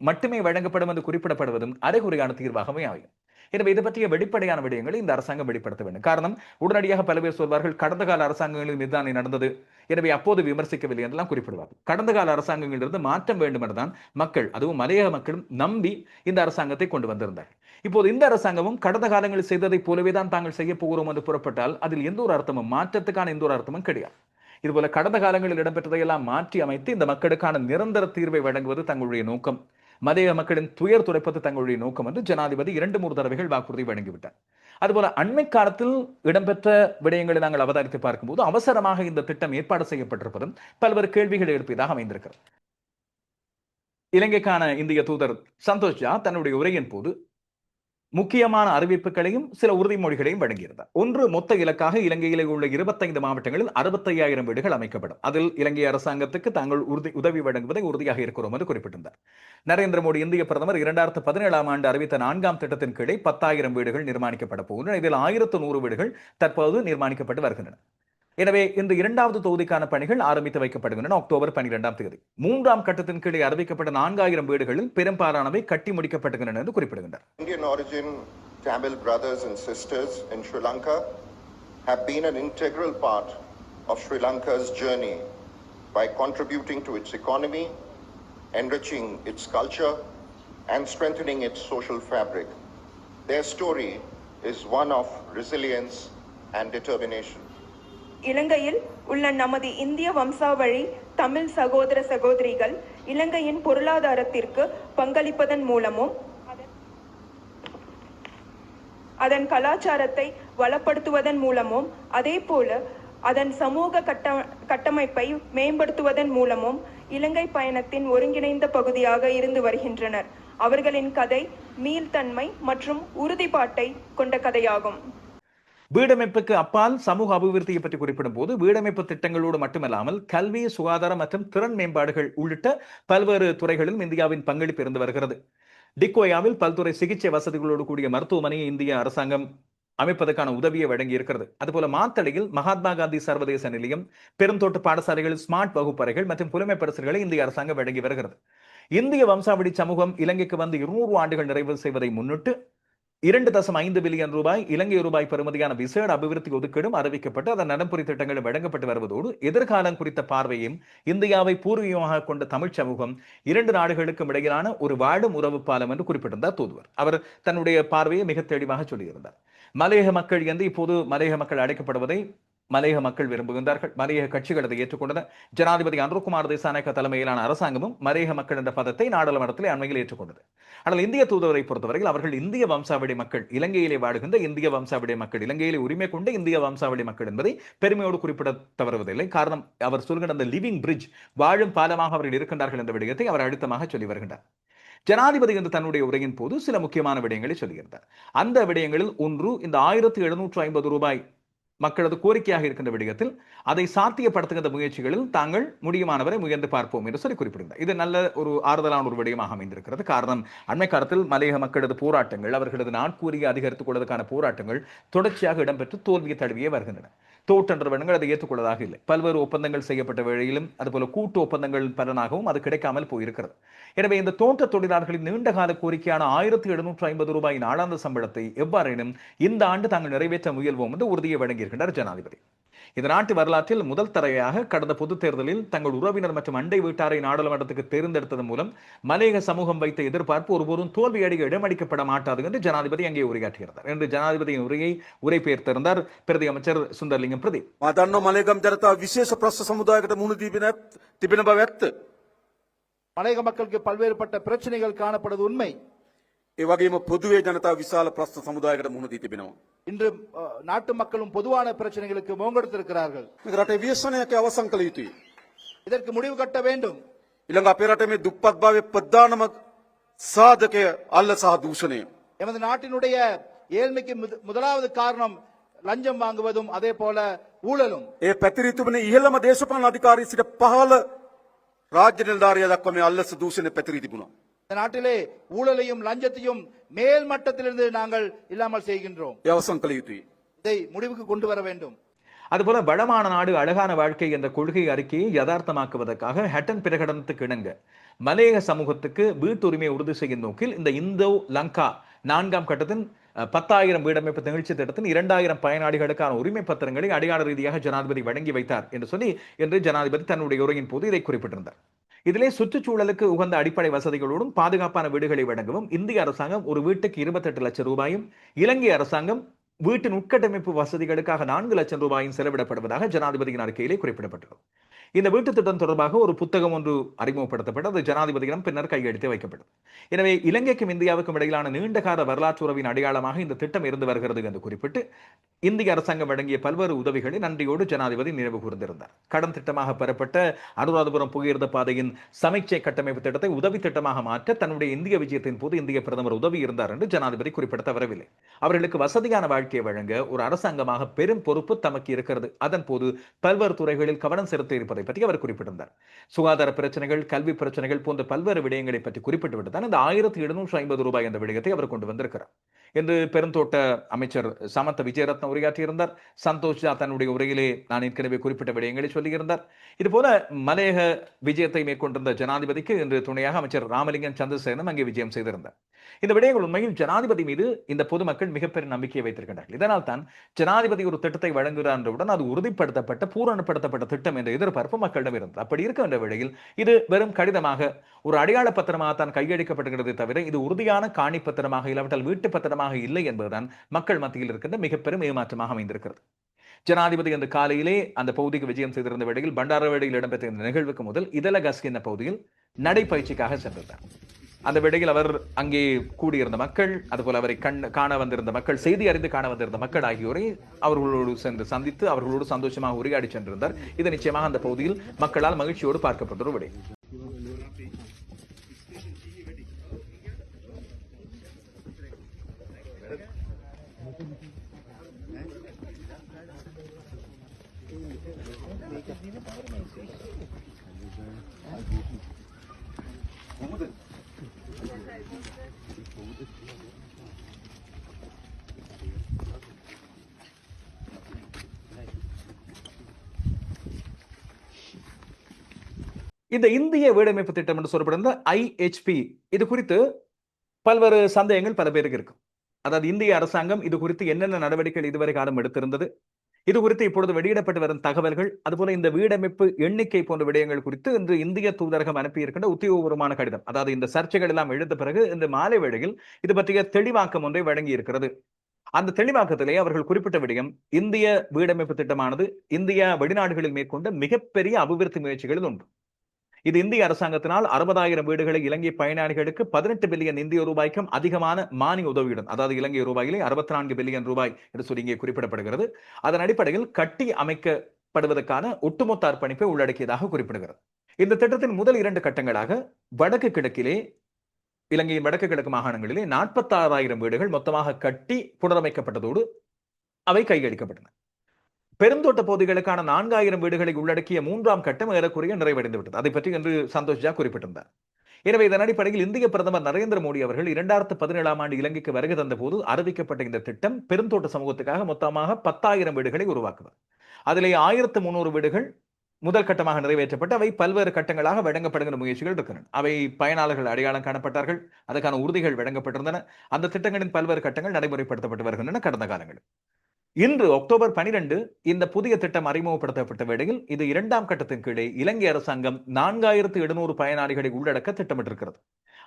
மட்டுமே வழங்கப்படும் என்று குறிப்பிடப்படுவதும் அரைகுறையான தீர்வாகவே அமையும். எனவே இது பற்றிய வெளிப்படையான விடயங்களை இந்த அரசாங்கம் வெளிப்படுத்த வேண்டும். காரணம், உடனடியாக பல பேர் சொல்வார்கள் கடந்த கால அரசாங்கங்களில் மீதானே நடந்தது, எனவே அப்போது விமர்சிக்கவில்லை என்றெல்லாம் குறிப்பிடுவார்கள். கடந்த கால அரசாங்கங்களிலிருந்து மாற்றம் வேண்டும் என்றுதான் மக்கள், அதுவும் மலையக மக்களும் நம்பி இந்த அரசாங்கத்தை கொண்டு வந்திருந்தார்கள். இப்போது இந்த அரசாங்கமும் கடந்த காலங்களில் செய்ததை போலவே தான் தாங்கள் செய்ய போகிறோம் என்று புறப்பட்டால் அதில் எந்த ஒரு அர்த்தமும், மாற்றத்துக்கான எந்த ஒரு அர்த்தமும் கிடையாது. இதுபோல கடந்த காலங்களில் இடம்பெற்றதையெல்லாம் மாற்றி அமைத்து இந்த மக்களுக்கான நிரந்தர தீர்வை வழங்குவது தங்களுடைய நோக்கம், மலையக மக்களின் துயர் துடைப்பது தங்களுடைய நோக்கம் என்று ஜனாதிபதி 2-3 தடவைகள் வாக்குறுதி வழங்கிவிட்டார். அதுபோல அண்மை காலத்தில் இடம்பெற்ற விடயங்களை நாங்கள் அவதானித்து பார்க்கும்போது அவசரமாக இந்த திட்டம் ஏற்பாடு செய்யப்பட்டிருப்பதும் பல்வேறு கேள்விகளை எழுப்பியதாக அமைந்திருக்கிறது. இலங்கைக்கான இந்திய தூதர் சந்தோஷ் ஜா தன்னுடைய உரையின் போது முக்கியமான அறிவிப்புகளையும் சில உறுதிமொழிகளையும் வழங்கியிருந்தார். ஒன்று, மொத்த இலக்காக இலங்கையிலே உள்ள 25 மாவட்டங்களில் 65,000 வீடுகள் அமைக்கப்படும். அதில் இலங்கை அரசாங்கத்துக்கு தாங்கள் உதவி வழங்குவதை உறுதியாக இருக்கிறோம் என்று குறிப்பிட்டிருந்தார். நரேந்திர மோடி இந்திய பிரதமர் 2017ஆம் ஆண்டு அறிவித்த 4ஆம் திட்டத்தின் கீழே 10,000 வீடுகள் நிர்மாணிக்கப்பட போகின்றன. இதில் 1100 வீடுகள் தற்போது நிர்மாணிக்கப்பட்டு வருகின்றன. எனவே இந்த 2வது தொகுதிக்கான பணிகள் ஆரம்பித்து வைக்கப்படுகின்றன அக்டோபர் 12ஆம் தேதி. 3ஆம் கட்டத்தின் கீழே அறிவிக்கப்பட்ட 4000 வீடுகளில் பெரும்பாலானவை கட்டி முடிக்கப்பட்டுகின்றன என்று குறிப்பிடுகின்றனர். Indian origin Tamil brothers and sisters in Sri Lanka have been an integral part of Sri Lanka's journey by contributing to its economy, enriching its culture and strengthening its social fabric. Their story is one of resilience and determination. இலங்கையில் உள்ள நமது இந்திய வம்சாவழி தமிழ் சகோதர சகோதரிகள் இலங்கையின் பொருளாதாரத்திற்கு பங்களிப்பதன் மூலமும் அதன் கலாச்சாரத்தை வளப்படுத்துவதன் மூலமும் அதேபோல அதன் சமூக கட்டமைப்பை மேம்படுத்துவதன் மூலமும் இலங்கை பயணத்தின் ஒருங்கிணைந்த பகுதியாக இருந்து வருகின்றனர். அவர்களின் கதை மீள்தன்மை மற்றும் உறுதிப்பாட்டை கொண்ட கதையாகும். வீடமைப்புக்கு அப்பால் சமூக அபிவிருத்தியை பற்றி குறிப்பிடும் போது வீடமைப்பு திட்டங்களோடு மட்டுமல்லாமல் கல்வி, சுகாதாரம் மற்றும் திறன் மேம்பாடுகள் உள்ளிட்ட பல்வேறு துறைகளிலும் இந்தியாவின் பங்களிப்பு இருந்து வருகிறது. டிக்கோயாவில் பல்துறை சிகிச்சை வசதிகளோடு கூடிய மருத்துவமனையை இந்திய அரசாங்கம் அமைப்பதற்கான உதவியை வழங்கி இருக்கிறது. அதுபோல மாத்தளையில் மகாத்மா காந்தி சர்வதேச நிலையம், பெருந்தோட்ட பாடசாலைகளில் ஸ்மார்ட் வகுப்பறைகள் மற்றும் புலமை பரிசுகளை இந்திய அரசாங்கம் வழங்கி வருகிறது. இந்திய வம்சாவளி சமூகம் இலங்கைக்கு வந்து 200 ஆண்டுகள் நிறைவு செய்வதை முன்னிட்டு 2.5 பில்லியன் ரூபாய் இலங்கை ரூபாய் பெறுமதியான விசேட அபிவிருத்தி ஒதுக்கீடும் அறிவிக்கப்பட்டு அதன் நடைமுறை திட்டங்களும் வழங்கப்பட்டு வருவதோடு எதிர்காலம் குறித்த பார்வையும் இந்தியாவை பூர்வீகமாக கொண்ட தமிழ் சமூகம் 2 நாடுகளுக்கும் இடையிலான ஒரு வாழும் உறவு பாலம் என்று குறிப்பிட்டிருந்தார் தூதுவர். அவர் தன்னுடைய பார்வையை மிக தெளிவாக சொல்லியிருந்தார். மலையக மக்கள் என்று இப்போது மலையக மக்கள் அழைக்கப்படுவதை மலையக மக்கள் விரும்புகின்றார்கள். மலையக கட்சிகள் அதை ஏற்றுக்கொண்டன. ஜனாதிபதி அனுர்குமார் திசாநாயக்க தலைமையிலான அரசாங்கமும் மலையக மக்கள் என்ற பதத்தை நாடாளுமன்றத்தில் அண்மையில் ஏற்றுக்கொண்டது. ஆனால் இந்திய தூதுவரை பொறுத்தவரையில் அவர்கள் இந்திய வம்சாவளி மக்கள், இலங்கையிலே வாழுகின்ற இந்திய வம்சாவளி மக்கள், இலங்கையிலே உரிமை கொண்ட இந்திய வம்சாவளி மக்கள் என்பதை பெருமையோடு குறிப்பிட தவறுவதில்லை. காரணம், அவர் சொல்கின்ற அந்த லிவிங் பிரிட்ஜ், வாழும் பாலமாக அவர்கள் இருக்கின்றார்கள் என்ற விடயத்தை அவர் அழுத்தமாக சொல்லி வருகின்றார். ஜனாதிபதி என்று தன்னுடைய உரையின் போது சில முக்கியமான விடயங்களை சொல்லியிருந்தார். அந்த விடயங்களில் ஒன்று, இந்த 1750 ரூபாய் மக்களது கோரிக்கையாக இருக்கின்ற விடயத்தில் அதை சாத்தியப்படுத்துகின்ற முயற்சிகளில் தாங்கள் முடியுமானவரை முயன்று பார்ப்போம் என்று சொல்லி குறிப்பிட்டிருந்தார். இது நல்ல ஒரு ஆறுதலான ஒரு விடயமாக அமைந்திருக்கிறது. காரணம், அண்மை காலத்தில் மலையக மக்களது போராட்டங்கள், அவர்களது நாட்கூறியை அதிகரித்துக் கொள்வதற்கான போராட்டங்கள் தொடர்ச்சியாக இடம்பெற்று தோல்வியை தழுவியே வருகின்றன. தோற்றன்றவர்கள் அதை ஏற்றுக்கொள்ளதாக இல்லை. பல்வேறு ஒப்பந்தங்கள் செய்யப்பட்ட வேளையிலும் அதுபோல கூட்டு ஒப்பந்தங்கள் பலனாகவும் அது கிடைக்காமல் போயிருக்கிறது. எனவே இந்த தோட்ட தொழிலாளர்களின் நீண்டகால கோரிக்கையான 1750 ரூபாய் நாளாந்த சம்பளத்தை எவ்வாறேனும் இந்த ஆண்டு தாங்கள் நிறைவேற்ற முயல்வோம் என்று உறுதியை வழங்கியிருக்கின்றார் ஜனாதிபதி. இந்த நாட்டு வரலாற்றில் முதல் தரையாக கடந்த பொதுத் தேர்தலில் தங்கள் உறவினர் மற்றும் அண்டை வீட்டாரை நாடாளுமன்றத்துக்கு தேர்ந்தெடுத்ததன் மூலம் மலையக சமூகம் வைத்த எதிர்பார்ப்பு ஒருபோதும் தோல்வியடைய இடமளிக்கப்பட மாட்டாது என்று ஜனாதிபதி அங்கே உரையாற்றியிருந்தார். என்று ஜனாதிபதியின் உரையை உரைபெயர்த்திருந்தார் பிரதி அமைச்சர் சுந்தர்லிங்கம் பிரதீப். මදන්න මලේගම් ජනතාව විශේෂ ප්‍රශ්න සමුදායකට මුහුණ තිබෙන බව ඇත්ත. மலையக மக்களுக்கு பல்வேறுபட்ட பிரச்சனைகள் காணப்படுவது உண்மை. ඒ වගේම පොදුවේ ජනතාව විශාල ප්‍රශ්න සමුදායකට මුහුණ දී තිබෙනවා. இன்று நாட்டு மக்களும் பொதுவான பிரச்சனைகளுக்கு முகங்கொடுத்திருக்கிறார்கள். මේක රටේ ව්‍යසනයක අවසන් කළ යුතුයි. இதற்கு முடிவு கட்ட வேண்டும். ඊළඟ අපේ රටේ මේ දුප්පත්භාවයේ ප්‍රධානම සාධකය අල්ල සහ දූෂණය. எமது நாட்டினுடைய ஏழ்மைக்கு முதலாவது காரணம் லஞ்சம் வாங்குவதும் அதே போல ஊழலும். ඒ පැතිරී තිබෙන ඉහළම දේශපාලන අධිකාරී සිට පහළ රාජ්‍ය නිලධාරියා දක්වා මේ අල්ලස දූෂණය පැතිරී තිබුණා. இந்த நாட்டிலே ஊழலையும் லஞ்சத்தையும் மேல் மட்டத்திலிருந்து நாங்கள் இல்லாமல் செய்கின்றோம். ඒ අවසන් කළ යුතුයි. இதை முடிவுக்கு கொண்டு வர வேண்டும். அதுபோல வளமான நாடு அழகான வாழ்க்கை என்ற கொள்கை அறிக்கையை யதார்த்தமாக்குவதற்காக ஹட்டன் பிரகடனத்துக்கு இணங்க மலையக சமூகத்துக்கு வீட்டுரிமை உறுதி செய்யும் நோக்கில் இந்த இந்தோ லங்கா 4ஆம் கட்டத்தின் 10,000 வீடமைப்பு நிகழ்ச்சி திட்டத்தின் 2,000 பயனாளிகளுக்கான உரிமை பத்திரங்களை அடையாள ரீதியாக ஜனாதிபதி வழங்கி வைத்தார் என்று சொல்லி என்று ஜனாதிபதி தன்னுடைய உரையின் போது இதை குறிப்பிட்டிருந்தார். இதிலே சுற்றுச்சூழலுக்கு உகந்த அடிப்படை வசதிகளோடும் பாதுகாப்பான வீடுகளை வழங்கவும் இந்திய அரசாங்கம் ஒரு வீட்டுக்கு 28 லட்சம் ரூபாயும், இலங்கை அரசாங்கம் வீட்டின் உட்கட்டமைப்பு வசதிகளுக்காக 4 லட்சம் ரூபாயும் செலவிடப்படுவதாக ஜனாதிபதியின் அறிக்கையிலே குறிப்பிடப்பட்டுள்ளது. இந்த வீட்டு திட்டம் தொடர்பாக ஒரு புத்தகம் ஒன்று அறிமுகப்படுத்தப்பட்டு அது ஜனாதிபதியிடம் பின்னர் கையெழுத்து வைக்கப்பட்டது. எனவே இலங்கைக்கும் இந்தியாவுக்கும் இடையிலான நீண்டகால வரலாற்று உறவின் அடையாளமாக இந்த திட்டம் இருந்து வருகிறது என்று குறிப்பிட்டு இந்திய அரசாங்கம் வழங்கிய பல்வேறு உதவிகளை நன்றியோடு ஜனாதிபதி நினைவு கூர்ந்திருந்தார். கடன் திட்டமாக பெறப்பட்ட அனுராதபுரம் புகையிரத பாதையின் சமீட்சை கட்டமைப்பு திட்டத்தை உதவி திட்டமாக மாற்ற தன்னுடைய இந்திய விஜயத்தின் போது இந்திய பிரதமர் உதவி இருந்தார் என்று ஜனாதிபதி குறிப்பிட தவறவில்லை. அவர்களுக்கு வசதியான வாழ்க்கையை வழங்க ஒரு அரசாங்கமாக பெரும் பொறுப்பு தமக்கு இருக்கிறது. அதன் போது பல்வேறு துறைகளில் கவனம் செலுத்த இருப்பதை பற்றி அவர் குறிப்பிட்டிருந்தார். சுகாதார பிரச்சனைகள், கல்வி பிரச்சனைகள் போன்ற பல்வேறு விடயங்களை பற்றி குறிப்பிட்டு தான் இந்த 1750 ரூபாய் என்ற விடயத்தை அவர் கொண்டு வந்திருக்கிறார் என்று பெருந்தோட்ட அமைச்சர் சமந்த விஜயரத்ன உரையாற்றியிருந்தார். சந்தோஷ் ஜா தன்னுடைய உரையிலே நான் ஏற்கனவே குறிப்பிட்ட விடயங்களை சொல்லியிருந்தார். இதுபோல மலையக விஜயத்தை மேற்கொண்டிருந்த ஜனாதிபதிக்கு இன்று துணையாக அமைச்சர் ராமலிங்கம் சந்திரசேகரன் அங்கே விஜயம் செய்திருந்தார். இந்த விடயங்கள் உண்மையில் ஜனாதிபதி மீது இந்த பொதுமக்கள் மிகப்பெரிய நம்பிக்கையை வைத்திருக்கின்றார்கள். இதனால் தான் ஜனாதிபதி ஒரு திட்டத்தை வழங்குகிறார் என்றவுடன் அது உறுதிப்படுத்தப்பட்ட பூரணப்படுத்தப்பட்ட திட்டம் என்ற எதிர்பார்ப்பு மக்களிடம் இருந்தது. அப்படி இருக்கின்ற வேளையில் இது வெறும் கடிதமாக ஒரு அடையாள பத்திரமாக தான் கையளிக்கப்படுகிறது தவிர இது உறுதியான காணி பத்திரமாக இல்லாவிட்டால் வீட்டு பத்திரமாக இல்லை என்பதுதான் மக்கள் மத்தியில் இருக்கின்ற மிகப்பெரும் ஏமாற்றமாக அமைந்திருக்கிறது. ஜனாதிபதி அந்த காலையிலே அந்த பகுதிக்கு விஜயம் செய்திருந்த வேளையில் பண்டாரவேடையில் இடம்பெற்ற இந்த நிகழ்வுக்கு முதல் இதலகஸ்கி என்ற பகுதியில் நடைப்பயிற்சிக்காக சென்றிருந்தார். அந்த வேளையில் அவர் அங்கே கூடியிருந்த மக்கள், அதுபோல அவரை காண வந்திருந்த மக்கள், செய்தி அறிந்து காண வந்திருந்த மக்கள் ஆகியோரை அவர்களோடு சென்று சந்தித்து அவர்களோடு சந்தோஷமாக உரையாடி சென்றிருந்தார். இது நிச்சயமாக அந்த பகுதியில் மக்களால் மகிழ்ச்சியோடு பார்க்கப்பட்ட ஒரு விடயம். இந்த இந்திய வீடமைப்பு திட்டம் என்று சொல்லப்படுகிற IHP இது குறித்து பல்வேறு சந்தேகங்கள் பல பேருக்கு இருக்கும். அதாவது இந்திய அரசாங்கம் இது குறித்து என்னென்ன நடவடிக்கைகள் இதுவரை காலம் எடுத்திருந்தது, இது குறித்து இப்பொழுது வெளியிடப்பட்டு வரும் தகவல்கள், அதுபோல இந்த வீடமைப்பு எண்ணிக்கை போன்ற விடயங்கள் குறித்து இன்று இந்திய தூதரகம் அனுப்பியிருக்கின்ற உத்தியோகபூர்வமான கடிதம், அதாவது இந்த சர்ச்சைகள் எல்லாம் எழுந்த பிறகு இந்த மாலை வேளையில் இது பற்றிய தெளிவாக்கம் ஒன்றை வழங்கி இருக்கிறது. அந்த தெளிவாக்கத்திலே அவர்கள் குறிப்பிட்ட விடயம், இந்திய வீடமைப்பு திட்டமானது இந்தியா வெளிநாடுகளில் மேற்கொண்ட மிகப்பெரிய அபிவிருத்தி முயற்சிகளில் ஒன்று. இது இந்திய அரசாங்கத்தினால் 60,000 வீடுகளை இலங்கை பயனாளிகளுக்கு 18 பில்லியன் இந்திய ரூபாய்க்கும் அதிகமான மானிய உதவியுடன், அதாவது இலங்கை ரூபாயிலே 64 பில்லியன் ரூபாய் என்று சொல்லி இங்கே குறிப்பிடப்படுகிறது. அதன் அடிப்படையில் கட்டி அமைக்கப்படுவதற்கான ஒட்டுமொத்த அர்ப்பணிப்பை உள்ளடக்கியதாக குறிப்பிடுகிறது. இந்த திட்டத்தின் முதல் 2 கட்டங்களாக வடக்கு கிழக்கிலே, இலங்கையின் வடக்கு கிழக்கு மாகாணங்களிலே 46,000 வீடுகள் மொத்தமாக கட்டி புனரமைக்கப்பட்டதோடு அவை கையளிக்கப்பட்டன. பெருந்தோட்ட பகுதிகளுக்கான 4,000 வீடுகளை உள்ளடக்கிய 3ஆம் கட்டம் ஏறக்குறைய நிறைவடைந்து விட்டது. அதை பற்றி என்று சந்தோஷ் ஜா குறிப்பிட்டிருந்தார். எனவே இதன் அடிப்படையில் இந்திய பிரதமர் நரேந்திர மோடி அவர்கள் 2017ஆம் ஆண்டு இலங்கைக்கு வருகை தந்த போது அறிவிக்கப்பட்ட இந்த திட்டம் பெருந்தோட்ட சமூகத்துக்காக மொத்தமாக 10,000 வீடுகளை உருவாக்குவது. அதிலே 1,300 வீடுகள் முதல் கட்டமாக நிறைவேற்றப்பட்டு அவை பல்வேறு கட்டங்களாக வழங்கப்படுகின்ற முயற்சிகள் இருக்கின்றன. அவை பயனாளர்கள் அடையாளம் காணப்பட்டார்கள், அதற்கான உறுதிகள் வழங்கப்பட்டிருந்தன. அந்த திட்டங்களின் பல்வேறு கட்டங்கள் நடைமுறைப்படுத்தப்பட்டு வருகின்றன கடந்த காலங்களில். இன்று அக்டோபர் 12 இந்த புதிய திட்டம் அறிமுகப்படுத்தப்பட்ட வேளையில் இது 2ஆம் கட்டத்தின் கீழே இலங்கை அரசாங்கம் 4,700 பயனாளிகளை உள்ளடக்க திட்டமிட்டிருக்கிறது.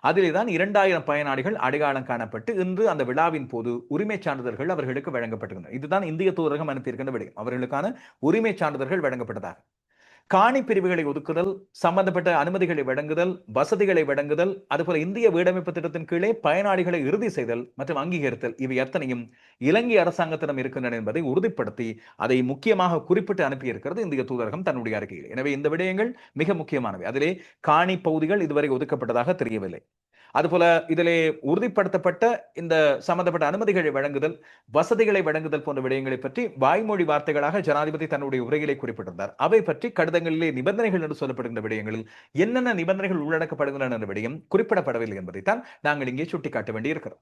அதிலேதான் 2,000 பயனாளிகள் அடையாளம் காணப்பட்டு இன்று அந்த விழாவின் போது உரிமை சான்றிதழ்கள் அவர்களுக்கு வழங்கப்பட்டிருக்கின்றன. இதுதான் இந்திய தூதரகம் அனுப்பியிருக்கின்ற விடயம். அவர்களுக்கான உரிமை சான்றிதழ்கள் வழங்கப்பட்டதாக. காணி பிரிவுகளை ஒதுக்குதல், சம்பந்தப்பட்ட அனுமதிகளை வழங்குதல், வசதிகளை வழங்குதல், அதுபோல இந்திய வீடமைப்பு திட்டத்தின் கீழே பயனாளிகளை இறுதி செய்தல் மற்றும் அங்கீகரித்தல், இவை அத்தனையும் இலங்கை அரசாங்கத்திடம் இருக்கின்றன என்பதை உறுதிப்படுத்தி அதை முக்கியமாக குறிப்பிட்டு அனுப்பியிருக்கிறது இந்திய தூதரகம் தன்னுடைய அறிக்கையில். எனவே இந்த விடயங்கள் மிக முக்கியமானவை. அதிலே காணி பகுதிகள் இதுவரை ஒதுக்கப்பட்டதாக தெரியவில்லை. அதுபோல இதிலே உறுதிப்படுத்தப்பட்ட இந்த சம்பந்தப்பட்ட அனுமதிகளை வழங்குதல், வசதிகளை வழங்குதல் போன்ற விடயங்களை பற்றி வாய்மொழி வார்த்தைகளாக ஜனாதிபதி தன்னுடைய உரையிலே குறிப்பிட்டிருந்தார். அவை பற்றி கடிதங்களிலே நிபந்தனைகள் என்று சொல்லப்படுகின்ற விடயங்களில் என்னென்ன நிபந்தனைகள் உள்ளடக்கப்படுகின்றன என்ற விடயம் குறிப்பிடப்படவில்லை என்பதைத்தான் நாங்கள் இங்கே சுட்டிக்காட்ட வேண்டியிருக்கிறோம்.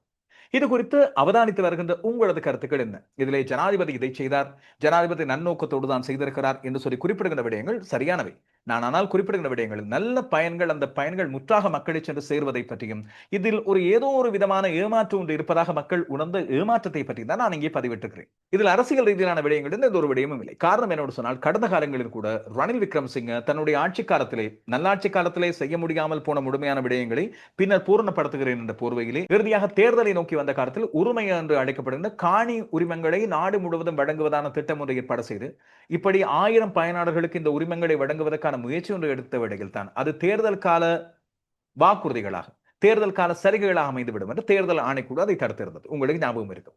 இது குறித்து அவதானித்து வருகின்ற உங்களது கருத்துக்கள் என்ன? இதிலே ஜனாதிபதி இதை செய்தார், ஜனாதிபதி நன்னோக்கத்தோடு தான் செய்திருக்கிறார் என்று சொல்லி குறிப்பிடுகின்ற விடயங்கள் சரியானவை. ஆனால் குறிப்பிடுகின்ற விடயங்களில் நல்ல பயன்கள், அந்த பயன்கள் முற்றாக மக்களை சென்று சேர்வதை பற்றியும், இதில் ஏதோ ஒரு விதமான ஏமாற்று ஒன்று இருப்பதாக மக்கள் உணர்ந்த ஏமாற்றத்தை பற்றி தான் நான் இங்கே பதிவிட்டிருக்கிறேன். இதில் அரசியல் ரீதியிலான விடயங்கள் எந்த ஒரு விடயமும் இல்லை. காரணம் என்னோடு சொன்னால், கடந்த காலங்களில் கூட ரணில் விக்ரமசிங்க தன்னுடைய ஆட்சி காலத்திலே, நல்லாட்சி காலத்திலே செய்ய முடியாமல் போன முழுமையான விடயங்களை பின்னர் பூரணப்படுத்துகிறேன் என்ற போர்வையிலே இறுதியாக தேர்தலை நோக்கி வந்த காலத்தில் உரிமை என்று அழைக்கப்படுகின்ற காணி உரிமங்களை நாடு முழுவதும் வழங்குவதான திட்டம் ஒன்றை ஏற்பாடு செய்து இப்படி 1000 பயனாளர்களுக்கு இந்த உரிமங்களை வழங்குவதற்கான முயற்சி ஒன்று எடுத்த வேளையில் தான் அது தேர்தல் கால வாக்குறுதிகளாக, தேர்தல் கால சரிகைகளாக அமைந்துவிடும் என்று தேர்தல் ஆணைக்குழு அதை தடுத்திருந்தது. உங்களுக்கு ஞாபகம் இருக்கும்.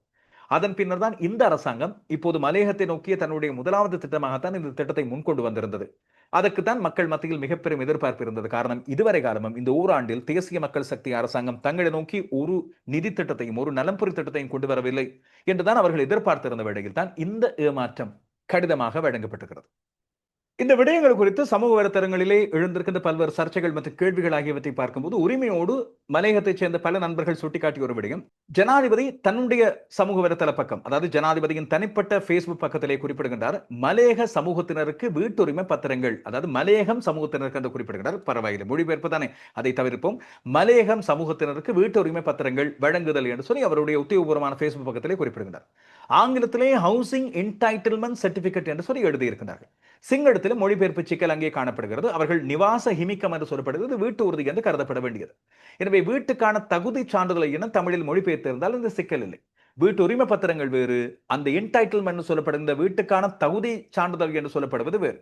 அதன் பின்னர் தான் இந்த அரசாங்கம் இப்போது மலையகத்தை நோக்கிய தன்னுடைய முதலாவது திட்டமாகத்தான் இந்த திட்டத்தை முன்கொண்டு வந்திருந்தது. அதற்குத்தான் மக்கள் மத்தியில் மிகப்பெரும் எதிர்பார்ப்பு இருந்தது. காரணம், இதுவரை காலமும் இந்த ஓராண்டில் தேசிய மக்கள் சக்தி அரசாங்கம் தங்களை நோக்கி ஒரு நிதி திட்டத்தையும் ஒரு நலம்புரி திட்டத்தையும் கொண்டு வரவில்லை என்றுதான் அவர்கள் எதிர்பார்த்திருந்த வேளையில் தான் இந்த ஏமாற்றம் கடிதமாக வழங்கப்பட்டிருக்கிறது. இந்த விடயங்கள் குறித்து சமூக வலைத்தளங்களிலே எழுந்திருக்கின்ற பல்வேறு சர்ச்சைகள் மற்றும் கேள்விகள் ஆகியவற்றை பார்க்கும்போது உரிமையோடு மலையகத்தைச் சேர்ந்த பல நண்பர்கள் சுட்டிக்காட்டிய ஒரு விடயம், ஜனாதிபதி தன்னுடைய சமூக வலைத்தள பக்கம், அதாவது ஜனாதிபதியின் தனிப்பட்ட Facebook பக்கத்திலே குறிப்பிடுகின்றார், மலையக சமூகத்தினருக்கு வீட்டுரிமை பத்திரங்கள், அதாவது மலையகம் சமூகத்தினருக்கு என்று குறிப்பிடுகிறார். பரவாயில்லை, மொழிபெயர்ப்பு தானே, அதை தவிர்ப்போம். மலையகம் சமூகத்தினருக்கு வீட்டுரிமை பத்திரங்கள் வழங்குதல் என்று சொல்லி அவருடைய உத்தியோகபூர்வமான Facebook பக்கத்திலே குறிப்பிடுகின்றார். ஆங்கிலத்திலே ஹவுசிங் என்டைட்டில்மெண்ட் சர்டிபிகேட் என்று சொல்லி எழுதியிருக்கிறார்கள். சிங்களத்தில் மொழிபெயர்ப்பு சிக்கல் அங்கே காணப்படுகிறது. அவர்கள் நிவாச ஹிமிக்கம் என்று சொல்லப்படுகிறது, வீட்டு உறுதி என்று கருதப்பட வேண்டியது. எனவே வீட்டுக்கான தகுதி சான்றிதழ் என தமிழில் மொழிபெயர்த்திருந்தால் இந்த சிக்கல் இல்லை. வீட்டு உரிமை பத்திரங்கள் வேறு, அந்த என்டைட்டில்மெண்ட் சொல்லப்படுகிற வீட்டுக்கான தகுதி சான்றிதழ் என்று சொல்லப்படுவது வேறு.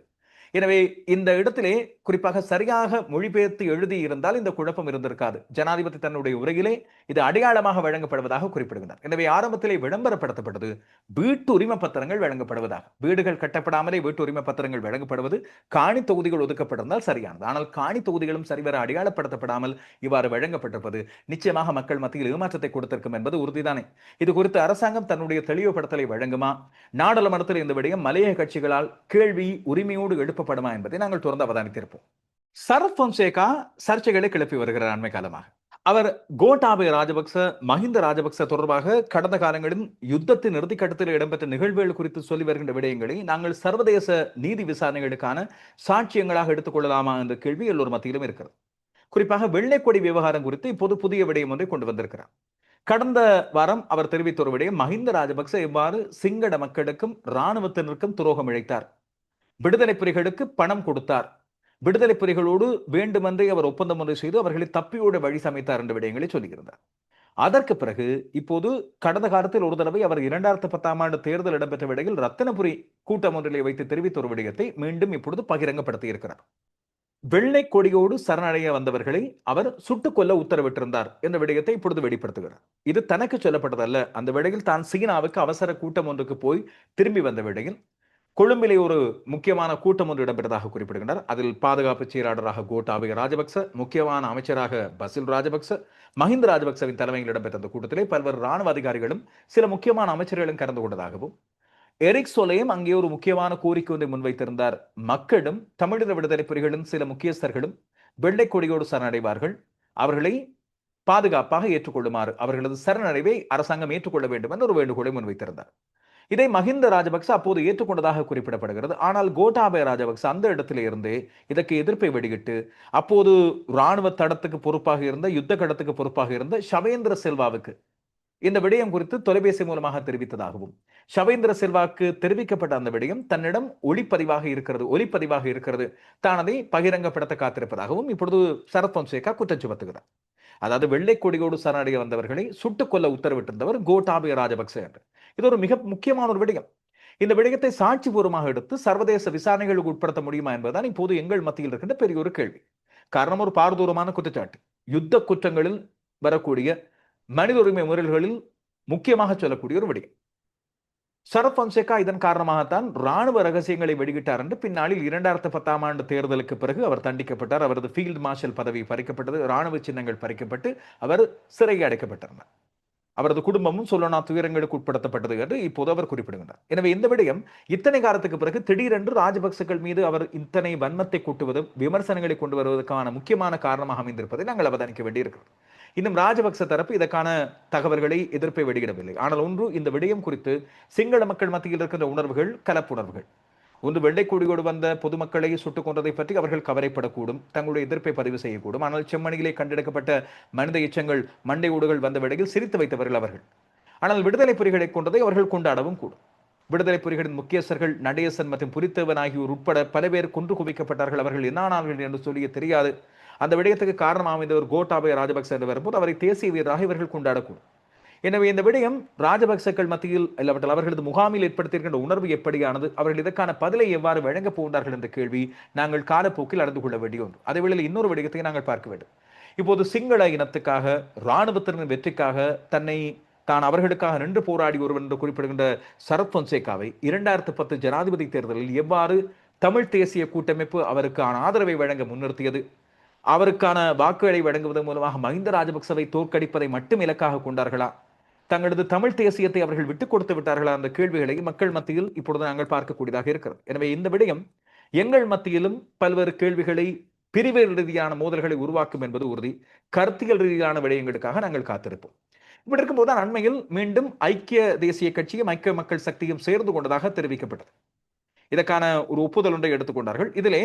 எனவே இந்த இடத்திலே குறிப்பாக சரியாக மொழிபெயர்த்து எழுதி இருந்தால் இந்த குழப்பம் இருந்திருக்காது. ஜனாதிபதி தன்னுடைய உரையிலே இது அடையாளமாக வழங்கப்படுவதாக குறிப்பிடுகிறார். எனவே ஆரம்பத்திலே விளம்பரப்படுத்தப்பட்டது வீட்டு உரிமை பத்திரங்கள் வழங்கப்படுவதாக. வீடுகள் கட்டப்படாமலே வீட்டு உரிமை பத்திரங்கள் வழங்கப்படுவது, காணி தொகுதிகள் ஒதுக்கப்பட்டிருந்தால் சரியானது. ஆனால் காணி தொகுதிகளும் சரிவர அடையாளப்படுத்தப்படாமல் இவ்வாறு வழங்கப்பட்டிருப்பது நிச்சயமாக மக்கள் மத்தியில் ஏமாற்றத்தை கொடுத்திருக்கும் என்பது உறுதிதானே. இது குறித்து அரசாங்கம் தன்னுடைய தெளிவுபடுத்தலை வழங்குமா? நாடாளுமன்றத்தில் இந்த விடயம் மலையக கட்சிகளால் கேள்வி உரிமையோடு எழுப்ப படுமா என்பதை நாங்கள் தொடர்ந்து அவதானித்திருப்போம். சரத் பொன்சேகா சர்ச்சைகளை கிளப்பி வருகிறார் அண்மை காலமாக. அவர் கோட்டாபய ராஜபக்ச, மஹிந்த ராஜபக்ச தொடர்பாக கடந்த காலங்களில் யுத்தத்தின் இறுதிக்கட்டத்தில் இடம்பெற்ற நிகழ்வுகள் குறித்து சொல்லி வருகின்ற விடயங்களை நாங்கள் சர்வதேச நீதி விசாரணைகளுக்கான சாட்சியங்களாக எடுத்துக்கொள்ளலாமா என்ற கேள்வி எல்லோர் மத்தியிலும் இருக்கிறது. குறிப்பாக வெள்ளைக்கொடி விவகாரம் குறித்து இப்போது புதிய விடயம் ஒன்றை கொண்டு வந்திருக்கிறார். கடந்த வாரம் அவர் தெரிவித்த ஒரு விடயம், மஹிந்த ராஜபக்ச எவ்வாறு சிங்கள மக்களுக்கும் இராணுவத்தினருக்கும் துரோகம் இழைத்தார், விடுதலை புலிகளுக்கு பணம் கொடுத்தார், விடுதலை புலிகளோடு வேண்டுமென்றே அவர் ஒப்பந்தம் ஒன்றை செய்து அவர்களை தப்பியோட வழி சமைத்தார் என்ற விடயங்களை சொல்லியிருந்தார். அதற்கு பிறகு இப்போது கடந்த காலத்தில் ஒரு தடவை அவர் 2010ஆம் ஆண்டு தேர்தல் இடம்பெற்ற விடையில் ரத்தினபுரி கூட்டம் ஒன்றிலே வைத்து தெரிவித்த ஒரு விடயத்தை மீண்டும் இப்பொழுது பகிரங்கப்படுத்தி இருக்கிறார். வெள்ளை கொடியோடு சரணடைய வந்தவர்களை அவர் சுட்டுக் கொல்ல உத்தரவிட்டிருந்தார் என்ற விடயத்தை இப்பொழுது வெளிப்படுத்துகிறார். இது தனக்கு சொல்லப்பட்டதல்ல. அந்த விடையில் தான் சீனாவுக்கு அவசர கூட்டம் ஒன்றுக்கு போய் திரும்பி வந்த விடையில் கொழும்பிலே ஒரு முக்கியமான கூட்டம் ஒன்று இடம்பெற்றதாக குறிப்பிடுகின்றனர். அதில் பாதுகாப்பு செயலாளராக கோட்டாபய ராஜபக்ச, முக்கியமான அமைச்சராக பசில் ராஜபக்ச, மஹிந்த ராஜபக்சவின் தலைமையில் இடம்பெற்ற அந்த கூட்டத்திலே பல்வேறு ராணுவ அதிகாரிகளும் சில முக்கியமான அமைச்சர்களும் கலந்து கொண்டதாகவும், எரிக் சோலையும் அங்கே ஒரு முக்கியமான கோரிக்கை ஒன்றை முன்வைத்திருந்தார். மக்களும் தமிழீழ விடுதலை புலிகளின் சில முக்கியஸ்தர்களும் வெள்ளை கொடியோடு சரணடைவார்கள், அவர்களை பாதுகாப்பாக ஏற்றுக்கொள்ளுமாறு, அவர்களது சரணடைவை அரசாங்கம் ஏற்றுக்கொள்ள வேண்டும் என்று ஒரு வேண்டுகோளை முன்வைத்திருந்தார். இதை மஹிந்த ராஜபக்ச அப்போது ஏற்றுக்கொண்டதாக குறிப்பிடப்படுகிறது. ஆனால் கோட்டாபய ராஜபக்ச அந்த இடத்திலே இருந்தே இதற்கு எதிர்ப்பை வெளியிட்டு அப்போது இராணுவ தடத்துக்கு பொறுப்பாக இருந்த, யுத்த கடத்துக்கு பொறுப்பாக இருந்த ஷவேந்திர சில்வாவுக்கு இந்த விடயம் குறித்து தொலைபேசி மூலமாக தெரிவித்ததாகவும், ஷவேந்திர சில்வாவுக்கு தெரிவிக்கப்பட்ட அந்த விடயம் தன்னிடம் ஒளிப்பதிவாக இருக்கிறது, தான் அதை பகிரங்கப்படுத்த காத்திருப்பதாகவும் இப்பொழுது சரத் பொன்சேகா குற்றம் சுமத்துகிறார். அதாவது வெள்ளை கொடியோடு சரணடைய வந்தவர்களை சுட்டுக் கொல்ல உத்தரவிட்டிருந்தவர் கோட்டாபய ராஜபக்ச என்று. இது ஒரு மிக முக்கியமான ஒரு விடயம். இந்த விடயத்தை சாட்சிபூர்வமாக எடுத்து சர்வதேச விசாரணைகளுக்கு உட்படுத்த முடியுமா என்பதுதான் இப்போது எங்கள் மத்தியில் இருக்கின்ற பெரிய ஒரு கேள்வி. காரணம், ஒரு பாரதூரமான குற்றச்சாட்டு. யுத்த குற்றங்களில் வரக்கூடிய மனித உரிமை முறைகளில் முக்கியமாக சொல்லக்கூடிய ஒரு விடயம். சரத் பொன்சேகா இதன் காரணமாகத்தான் ராணுவ ரகசியங்களை வெளியிட்டார் என்று பின்னாளில் 2010ஆம் ஆண்டு தேர்தலுக்கு பிறகு அவர் தண்டிக்கப்பட்டார். அவரது ஃபீல்டு மார்ஷல் பதவி பறிக்கப்பட்டது, ராணுவ சின்னங்கள் பறிக்கப்பட்டு அவர் சிறையில் அடைக்கப்பட்டிருந்தார். அவரது குடும்பமும் சொல்லனா துயரங்களுக்கு உட்படுத்தப்பட்டது என்று இப்போது அவர் குறிப்பிடுகின்றார். எனவே இந்த விடயம் இத்தனை காலத்துக்கு பிறகு திடீரென்று ராஜபக்சர்கள் மீது அவர் இத்தனை வன்மத்தை கூட்டுவதும் விமர்சனங்களை கொண்டு வருவதற்கான முக்கியமான காரணமாக அமைந்திருப்பதை நாங்கள் அவதானிக்க வேண்டியிருக்கிறது. இன்னும் ராஜபக்ச தரப்பு இதற்கான தகவல்களை, எதிர்ப்பை வெளியிடவில்லை. ஆனால் ஒன்று, இந்த விடயம் குறித்து சிங்கள மக்கள் மத்தியில் இருக்கின்ற உணர்வுகள் கலப்புணர்வுகள். ஒன்று, வெள்ளை கொடியோடு வந்த பொதுமக்களை சுட்டுக் கொன்றதை பற்றி அவர்கள் கவலைப்படக்கூடும், தங்களுடைய எதிர்ப்பை பதிவு செய்யக்கூடும். ஆனால் செம்மணியிலே கண்டெடுக்கப்பட்ட மனித எச்சங்கள், மண்டை ஓடுகள் வந்த விடையில் சிரித்து வைத்தவர்கள் அவர்கள். ஆனால் விடுதலை புலிகளை கொண்டதை அவர்கள் கொண்டாடவும் கூடும். விடுதலை புலிகளின் முக்கியஸ்தர்கள் நடேசன் மற்றும் புலித்தேவன் ஆகியோர் உட்பட பல பேர் கொன்று குவிக்கப்பட்டார்கள். அவர்கள் என்னானார்கள் என்று சொல்லிய தெரியாது. அந்த விடயத்துக்கு காரணம் அமைந்தவர் கோட்டாபய ராஜபக்ச என்று வரும்போது அவரை தேசிய வீரராக இவர்கள் கொண்டாடக்கூடும். எனவே இந்த விடயம் ராஜபக்சக்கள் மத்தியில் இல்லாவிட்டால் அவர்களது முகாமில் ஏற்படுத்தியிருக்கின்ற உணர்வு எப்படியானது, அவர்கள் இதற்கான பதிலை எவ்வாறு வழங்கப் போகின்றார்கள் என்ற கேள்வி நாங்கள் காலப்போக்கில் அறிந்து கொள்ள வேண்டிய ஒன்று. அதே வேளையில் இன்னொரு விடயத்தை நாங்கள் பார்க்க வேண்டும். இப்போது சிங்கள இனத்துக்காக, இராணுவத்தின் வெற்றிக்காக தான் அவர்களுக்காக நின்று போராடி ஒருவர் என்று குறிப்பிடுகின்ற சரத் பொன்சேகாவை 2010 ஜனாதிபதி தேர்தலில் எவ்வாறு தமிழ் தேசிய கூட்டமைப்பு அவருக்கான ஆதரவை வழங்க முன்னிறுத்தியது, அவருக்கான வாக்குகளை வழங்குவதன் மூலமாக மஹிந்த ராஜபக்சவை தோற்கடிப்பதை மட்டும் இலக்காக கொண்டார்களா, தங்களது தமிழ் தேசியத்தை அவர்கள் விட்டுக் கொடுத்து விட்டார்களா என்ற கேள்விகளை மக்கள் மத்தியில் இப்பொழுது நாங்கள் பார்க்கக்கூடியதாக இருக்கிறது. எனவே இந்த விடயம் எங்கள் மத்தியிலும் பல்வேறு கேள்விகளை, பிரிவு ரீதியான மோதல்களை உருவாக்கும் என்பது உறுதி. கருத்தியல் ரீதியான விடயங்களுக்காக நாங்கள் காத்திருப்போம். இப்படி இருக்கும்போது அண்மையில் மீண்டும் ஐக்கிய தேசிய கட்சியும் ஐக்கிய மக்கள் சக்தியும் சேர்ந்து கொண்டதாக தெரிவிக்கப்பட்டது. இதற்கான ஒரு ஒப்புதல் ஒன்றை எடுத்துக்கொண்டார்கள். இதிலே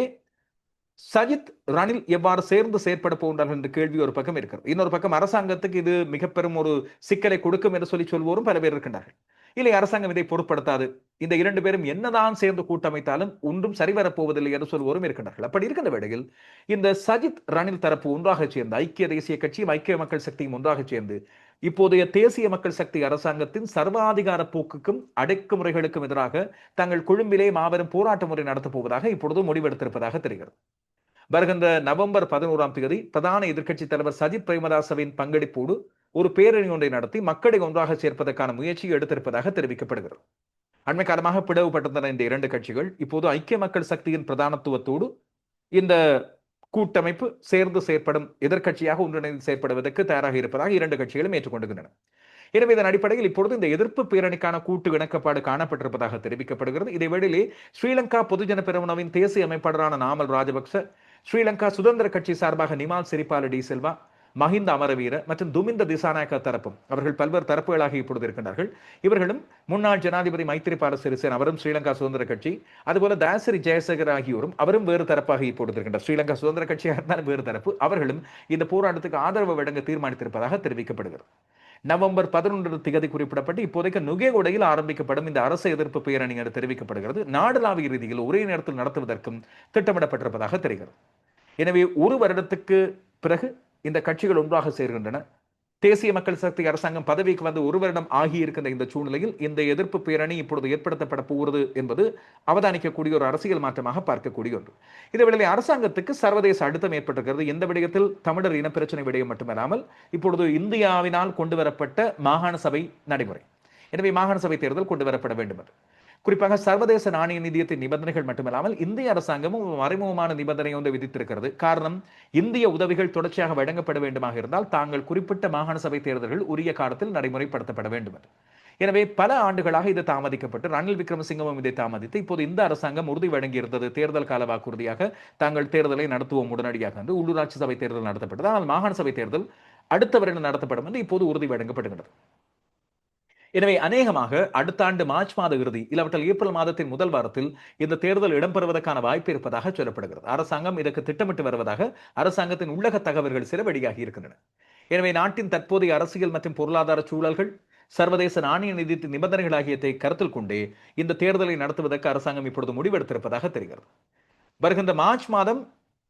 சஜித் ரணில் எவ்வாறு சேர்ந்து செயற்பட போகின்றார்கள் என்ற கேள்வி ஒரு பக்கம் இருக்கிறது. இன்னொரு பக்கம் அரசாங்கத்துக்கு இது மிக பெரும் ஒரு சிக்கலை கொடுக்கும் என்று சொல்வோரும் பல பேர் இருக்கின்றார்கள். இல்லை, அரசாங்கம் இதை பொருட்படுத்தாது, இந்த இரண்டு பேரும் என்னதான் சேர்ந்து கூட்டமைத்தாலும் ஒன்றும் சரிவரப்போவதில்லை என்று சொல்வோரும் இருக்கின்றார்கள். அப்படி இருக்கின்ற வேளையில் இந்த சஜித் ரணில் தரப்பு ஒன்றாக சேர்ந்து, ஐக்கிய தேசிய கட்சியும் ஐக்கிய மக்கள் சக்தியும் ஒன்றாக சேர்ந்து இப்போதைய தேசிய மக்கள் சக்தி அரசாங்கத்தின் சர்வாதிகார போக்குக்கும் அடக்குமுறைகளுக்கும் எதிராக தங்கள் கொழும்பிலே மாபெரும் போராட்ட முறை நடத்தப் போவதாக இப்பொழுது முடிவெடுத்திருப்பதாக தெரிகிறது. வருகின்ற நவம்பர் 11ஆம் தேதி பிரதான எதிர்க்கட்சி தலைவர் சஜித் பிரேமதாசவின் பங்கெடுப்போடு ஒரு பேரணி ஒன்றை நடத்தி மக்களை ஒன்றாக சேர்ப்பதற்கான முயற்சியை எடுத்திருப்பதாக தெரிவிக்கப்படுகிறது. அண்மை காலமாக பிளவுபட்டிருந்த இந்த இரண்டு கட்சிகள் இப்போது ஐக்கிய மக்கள் சக்தியின் பிரதானத்துவத்தோடு இந்த கூட்டமைப்பு சேர்ந்து செயற்படும் எதிர்க்கட்சியாக ஒன்றிணைந்து செயற்படுவதற்கு தயாராக இருப்பதாக இரண்டு கட்சிகளும் ஏற்றுக்கொண்டுகின்றன. எனவே இதன் அடிப்படையில் இப்பொழுது இந்த எதிர்ப்பு பேரணிக்கான கூட்டு இணக்கப்பாடு காணப்பட்டிருப்பதாக தெரிவிக்கப்படுகிறது. இதேவேளையிலே ஸ்ரீலங்கா பொதுஜன பெரமுனவின் தேசிய அமைப்பாளரான நாமல் ராஜபக்ச, ஸ்ரீலங்கா சுதந்திர கட்சி சார்பாக நிமால் சிறிபால டி சில்வா, மஹிந்த அமரவீர மற்றும் துமிந்த திசாநாயக்க தரப்பும் அவர்கள் பல்வேறு தரப்புகளாக இப்பொழுது இருக்கின்றார்கள். இவர்களும் முன்னாள் ஜனாதிபதி மைத்திரிபால சிறிசேன, அவரும் ஸ்ரீலங்கா சுதந்திர கட்சி, அதுபோல தாசரி ஜெயசேகர் ஆகியோரும் அவரும் வேறு தரப்பாக இப்பொழுது இருக்கின்றார். ஸ்ரீலங்கா சுதந்திர கட்சியாக இருந்தாலும் வேறு தரப்பு, அவர்களும் இந்த போராட்டத்துக்கு ஆதரவு வழங்க தீர்மானித்திருப்பதாக தெரிவிக்கப்படுகிறது. நவம்பர் 11 திகதி குறிப்பிடப்பட்டு இப்போதைக்கு நுகேகொடையில் ஆரம்பிக்கப்படும் இந்த அரசு எதிர்ப்பு பேரணி என்று தெரிவிக்கப்படுகிறது. நாடளாவிய ரீதியில் ஒரே நேரத்தில் நடத்துவதற்கும் திட்டமிடப்பட்டிருப்பதாக தெரிகிறது. எனவே ஒரு வருடத்துக்கு பிறகு இந்த கட்சிகள் ஒன்றாக சேர்கின்றன. தேசிய மக்கள் சக்தி அரசாங்கம் பதவிக்கு வந்து ஒரு வருடம் ஆகியிருக்கின்ற இந்த சூழ்நிலையில் இந்த எதிர்ப்பு பேரணி இப்பொழுது ஏற்படுத்தப்பட போகிறது என்பது அவதானிக்கக்கூடிய ஒரு அரசியல் மாற்றமாக பார்க்கக்கூடிய ஒன்று. இதேவேளை அரசாங்கத்துக்கு சர்வதேச அழுத்தம் ஏற்பட்டிருக்கிறது. இந்த விடயத்தில் தமிழர் இனப்பிரச்சனை விடயம் மட்டுமல்லாமல் இப்பொழுது இந்தியாவினால் கொண்டுவரப்பட்ட மாகாண சபை நடைமுறை, எனவே மாகாண சபை தேர்தல் கொண்டு வரப்பட வேண்டும் என்று, குறிப்பாக சர்வதேச நாணய நிதியத்தின் நிபந்தனைகள் மட்டுமல்லாமல் இந்திய அரசாங்கமும் மறைமுகமான நிபந்தனை ஒன்று விதித்திருக்கிறது. காரணம், இந்திய உதவிகள் தொடர்ச்சியாக வழங்கப்பட வேண்டுமாக இருந்தால் தாங்கள் குறிப்பிட்ட மாகாண சபை தேர்தல்கள் உரிய காலத்தில் நடைமுறைப்படுத்தப்பட வேண்டும் என்று. எனவே பல ஆண்டுகளாக இது தாமதிக்கப்பட்டு ரணில் விக்ரமசிங்கவும் இதை தாமதித்து இப்போது இந்த அரசாங்கம் உறுதி வழங்கியிருந்தது. தேர்தல் கால வாக்குறுதியாக தாங்கள் தேர்தலை நடத்துவோம் உடனடியாக என்று. உள்ளூராட்சி சபை தேர்தல் நடத்தப்பட்டது, ஆனால் மாகாண சபை தேர்தல் அடுத்த வருடம் நடத்தப்படும் என்று இப்போது உறுதி வழங்கப்படுகிறது. எனவே அநேகமாக அடுத்த ஆண்டு மார்ச் மாத இறுதி இல்லாவிட்டால் ஏப்ரல் மாதத்தின் முதல் வாரத்தில் இந்த தேர்தல் இடம்பெறுவதற்கான வாய்ப்பு இருப்பதாக சொல்லப்படுகிறது. அரசாங்கம் இதற்கு திட்டமிட்டு வருவதாக அரசாங்கத்தின் உள்ளக தகவல்கள் சில வெளியாகி இருக்கின்றன. எனவே நாட்டின் தற்போதைய அரசியல் மற்றும் பொருளாதார சூழல்கள், சர்வதேச நாணய நிதியத்தின் நிபந்தனைகள் ஆகியவற்றை கருத்தில் கொண்டே இந்த தேர்தலை நடத்துவதற்கு அரசாங்கம் இப்பொழுது முடிவெடுத்திருப்பதாக தெரிகிறது. வருகின்ற மார்ச் மாதம்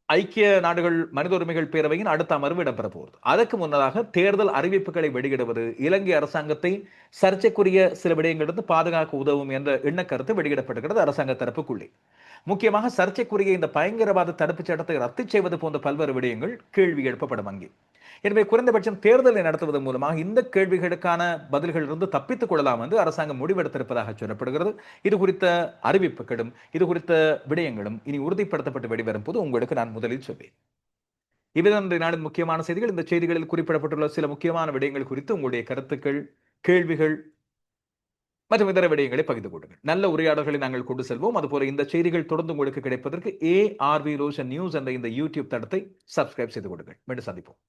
ஐக்கிய நாடுகள் மனித உரிமைகள் பேரவையின் அடுத்த அமர்வு இடம்பெற போகிறது. அதற்கு முன்னதாக தேர்தல் அறிவிப்புகளை வெளியிடுவது இலங்கை அரசாங்கத்தை சர்ச்சைக்குரிய சில விடயங்களிலிருந்து பாதுகாக்க உதவும் என்ற எண்ணக்கருத்து வெளியிடப்படுகிறது அரசாங்க தரப்புக்குள்ளே. முக்கியமாக சர்ச்சைக்குரிய இந்த பயங்கரவாத தடுப்புச் சட்டத்தை ரத்து செய்வது போன்ற பல்வேறு விடயங்கள் கேள்வி எழுப்பப்படும் அங்கே. எனவே குறைந்தபட்சம் தேர்தலை நடத்துவதன் மூலமாக இந்த கேள்விகளுக்கான பதில்களிலிருந்து தப்பித்துக் கொள்ளலாம் என்று அரசாங்கம் முடிவெடுத்திருப்பதாக சொல்லப்படுகிறது. இது குறித்த அறிவிப்புகளும் இது குறித்த விடயங்களும் இனி உறுதிப்படுத்தப்பட்டு வெளிவரும் போது உங்களுக்கு நான் முதலில் சொல்வேன். இவ்விதம் இன்றைய நாளின் முக்கியமான செய்திகள். இந்த செய்திகளில் குறிப்பிடப்பட்டுள்ள சில முக்கியமான விடயங்கள் குறித்து உங்களுடைய கருத்துக்கள், கேள்விகள் மற்றும் இதர விடயங்களை பகிர்ந்து கொள்ளுங்கள். நல்ல உரையாடல்களை நாங்கள் கொண்டு செல்வோம். அதுபோல இந்த செய்திகள் தொடர்ந்து உங்களுக்கு கிடைப்பதற்கு ARV Roshan News என்ற இந்த யூடியூப் தளத்தை சப்ஸ்கிரைப் செய்து கொள்ளுங்கள். மீண்டும் சந்திப்போம்.